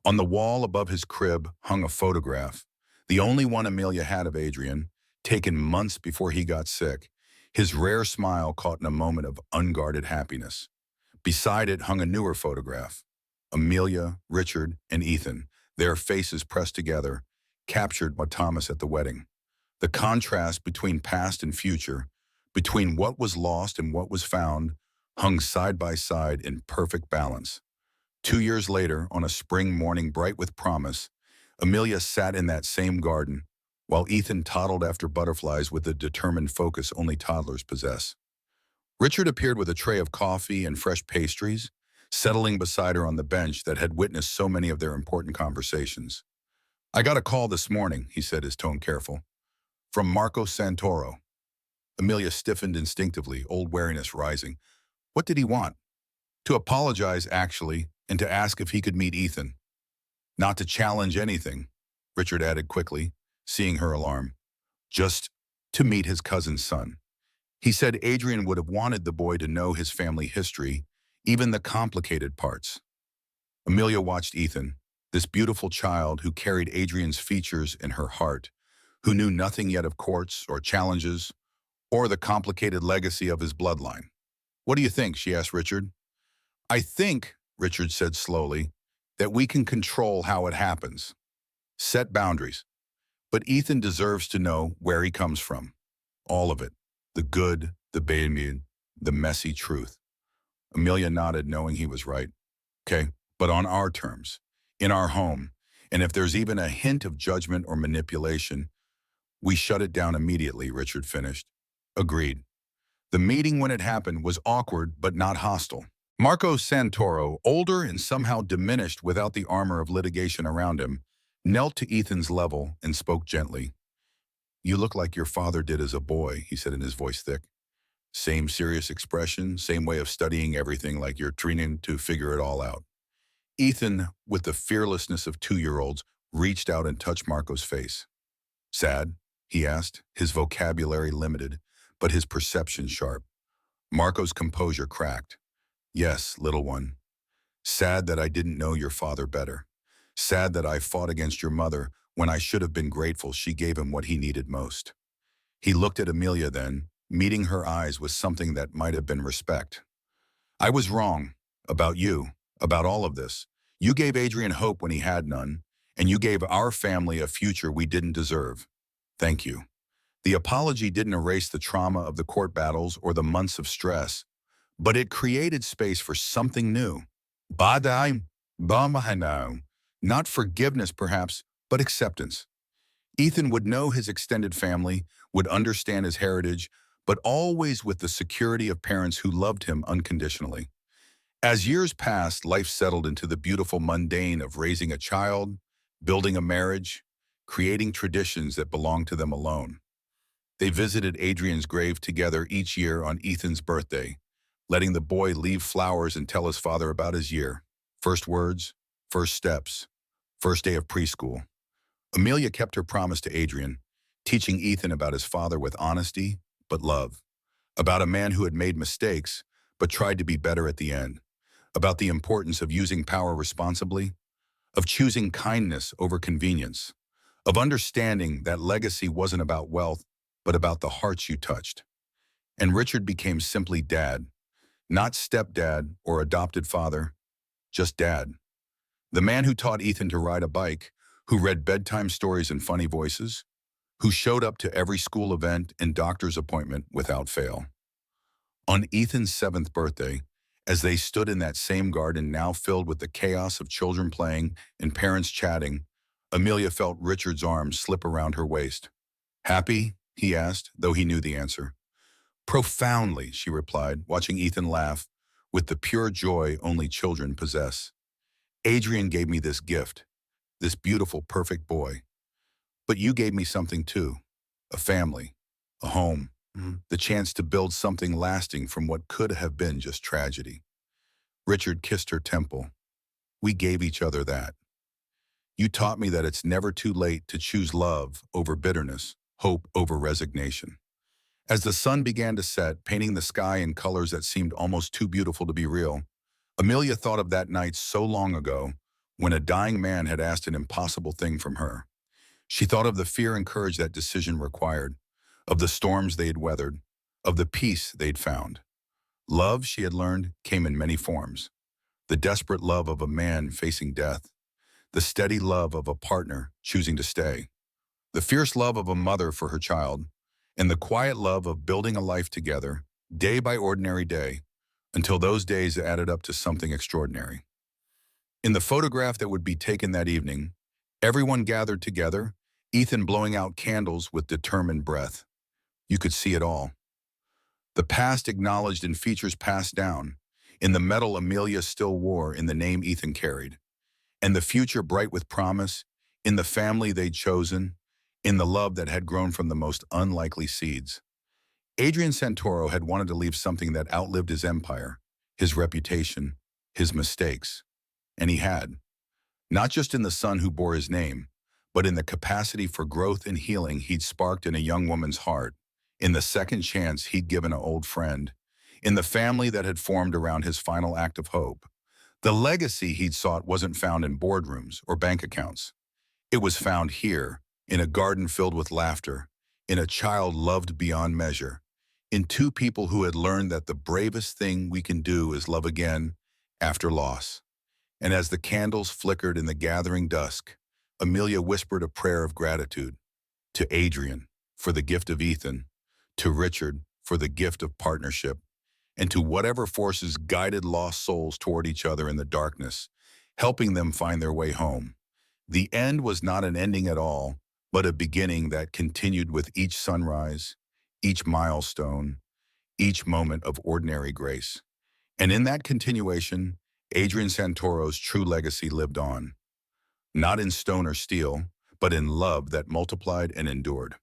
On the wall above his crib hung a photograph, the only one Amelia had of Adrian, taken months before he got sick, his rare smile caught in a moment of unguarded happiness. Beside it hung a newer photograph, Amelia, Richard, and Ethan, their faces pressed together, captured by Thomas at the wedding. The contrast between past and future, between what was lost and what was found, hung side by side in perfect balance. 2 years later, on a spring morning bright with promise, Amelia sat in that same garden, while Ethan toddled after butterflies with the determined focus only toddlers possess. Richard appeared with a tray of coffee and fresh pastries, settling beside her on the bench that had witnessed so many of their important conversations. "I got a call this morning," he said, his tone careful, "from Marco Santoro." Amelia stiffened instinctively, old wariness rising. What did he want? To apologize, actually, and to ask if he could meet Ethan. Not to challenge anything, Richard added quickly, seeing her alarm. Just to meet his cousin's son. He said Adrian would have wanted the boy to know his family history, even the complicated parts. Amelia watched Ethan, this beautiful child who carried Adrian's features in her heart, who knew nothing yet of courts or challenges, or the complicated legacy of his bloodline. What do you think? She asked Richard. I think, Richard said slowly, that we can control how it happens. Set boundaries. But Ethan deserves to know where he comes from. All of it. The good, the bad, the messy truth. Amelia nodded, knowing he was right. Okay, but on our terms, in our home, and if there's even a hint of judgment or manipulation, we shut it down immediately, Richard finished. Agreed. The meeting when it happened was awkward but not hostile. Marco Santoro, older and somehow diminished without the armor of litigation around him, knelt to Ethan's level and spoke gently. You look like your father did as a boy, he said in his voice thick. Same serious expression, same way of studying everything like you're training to figure it all out. Ethan, with the fearlessness of 2-year-olds, reached out and touched Marco's face. Sad? He asked, his vocabulary limited, but his perception sharp. Marco's composure cracked. Yes, little one. Sad that I didn't know your father better. Sad that I fought against your mother when I should have been grateful she gave him what he needed most. He looked at Amelia then, meeting her eyes with something that might have been respect. I was wrong. About you. About all of this. You gave Adrian hope when he had none, and you gave our family a future we didn't deserve. Thank you. The apology didn't erase the trauma of the court battles or the months of stress, but it created space for something new. Badai, Bamahano. Not forgiveness, perhaps, but acceptance. Ethan would know his extended family, would understand his heritage, but always with the security of parents who loved him unconditionally. As years passed, life settled into the beautiful mundane of raising a child, building a marriage, creating traditions that belonged to them alone. They visited Adrian's grave together each year on Ethan's birthday, letting the boy leave flowers and tell his father about his year. First words, first steps, first day of preschool. Amelia kept her promise to Adrian, teaching Ethan about his father with honesty, but love. About a man who had made mistakes, but tried to be better at the end. About the importance of using power responsibly, of choosing kindness over convenience, of understanding that legacy wasn't about wealth, but about the hearts you touched. And Richard became simply dad, not stepdad or adopted father, just dad. The man who taught Ethan to ride a bike, who read bedtime stories in funny voices, who showed up to every school event and doctor's appointment without fail. On Ethan's 7th birthday, as they stood in that same garden now filled with the chaos of children playing and parents chatting, Amelia felt Richard's arms slip around her waist. Happy? He asked, though he knew the answer. Profoundly, she replied, watching Ethan laugh with the pure joy only children possess. Adrian gave me this gift, this beautiful, perfect boy. But you gave me something too, a family, a home, the chance to build something lasting from what could have been just tragedy. Richard kissed her temple. We gave each other that. You taught me that it's never too late to choose love over bitterness, hope over resignation. As the sun began to set, painting the sky in colors that seemed almost too beautiful to be real, Amelia thought of that night so long ago when a dying man had asked an impossible thing from her. She thought of the fear and courage that decision required, of the storms they had weathered, of the peace they'd found. Love, she had learned, came in many forms. The desperate love of a man facing death, the steady love of a partner choosing to stay, the fierce love of a mother for her child, and the quiet love of building a life together, day by ordinary day, until those days added up to something extraordinary. In the photograph that would be taken that evening, everyone gathered together, Ethan blowing out candles with determined breath. You could see it all. The past acknowledged in features passed down, in the medal Amelia still wore in the name Ethan carried, and the future bright with promise, in the family they'd chosen, in the love that had grown from the most unlikely seeds. Adrian Santoro had wanted to leave something that outlived his empire, his reputation, his mistakes. And he had. Not just in the son who bore his name, but in the capacity for growth and healing he'd sparked in a young woman's heart, in the second chance he'd given an old friend, in the family that had formed around his final act of hope. The legacy he'd sought wasn't found in boardrooms or bank accounts. It was found here, in a garden filled with laughter, in a child loved beyond measure, in two people who had learned that the bravest thing we can do is love again after loss. And as the candles flickered in the gathering dusk, Amelia whispered a prayer of gratitude to Adrian for the gift of Ethan, to Richard for the gift of partnership, and to whatever forces guided lost souls toward each other in the darkness, helping them find their way home. The end was not an ending at all, but a beginning that continued with each sunrise, each milestone, each moment of ordinary grace. And in that continuation, Adrian Santoro's true legacy lived on, not in stone or steel, but in love that multiplied and endured.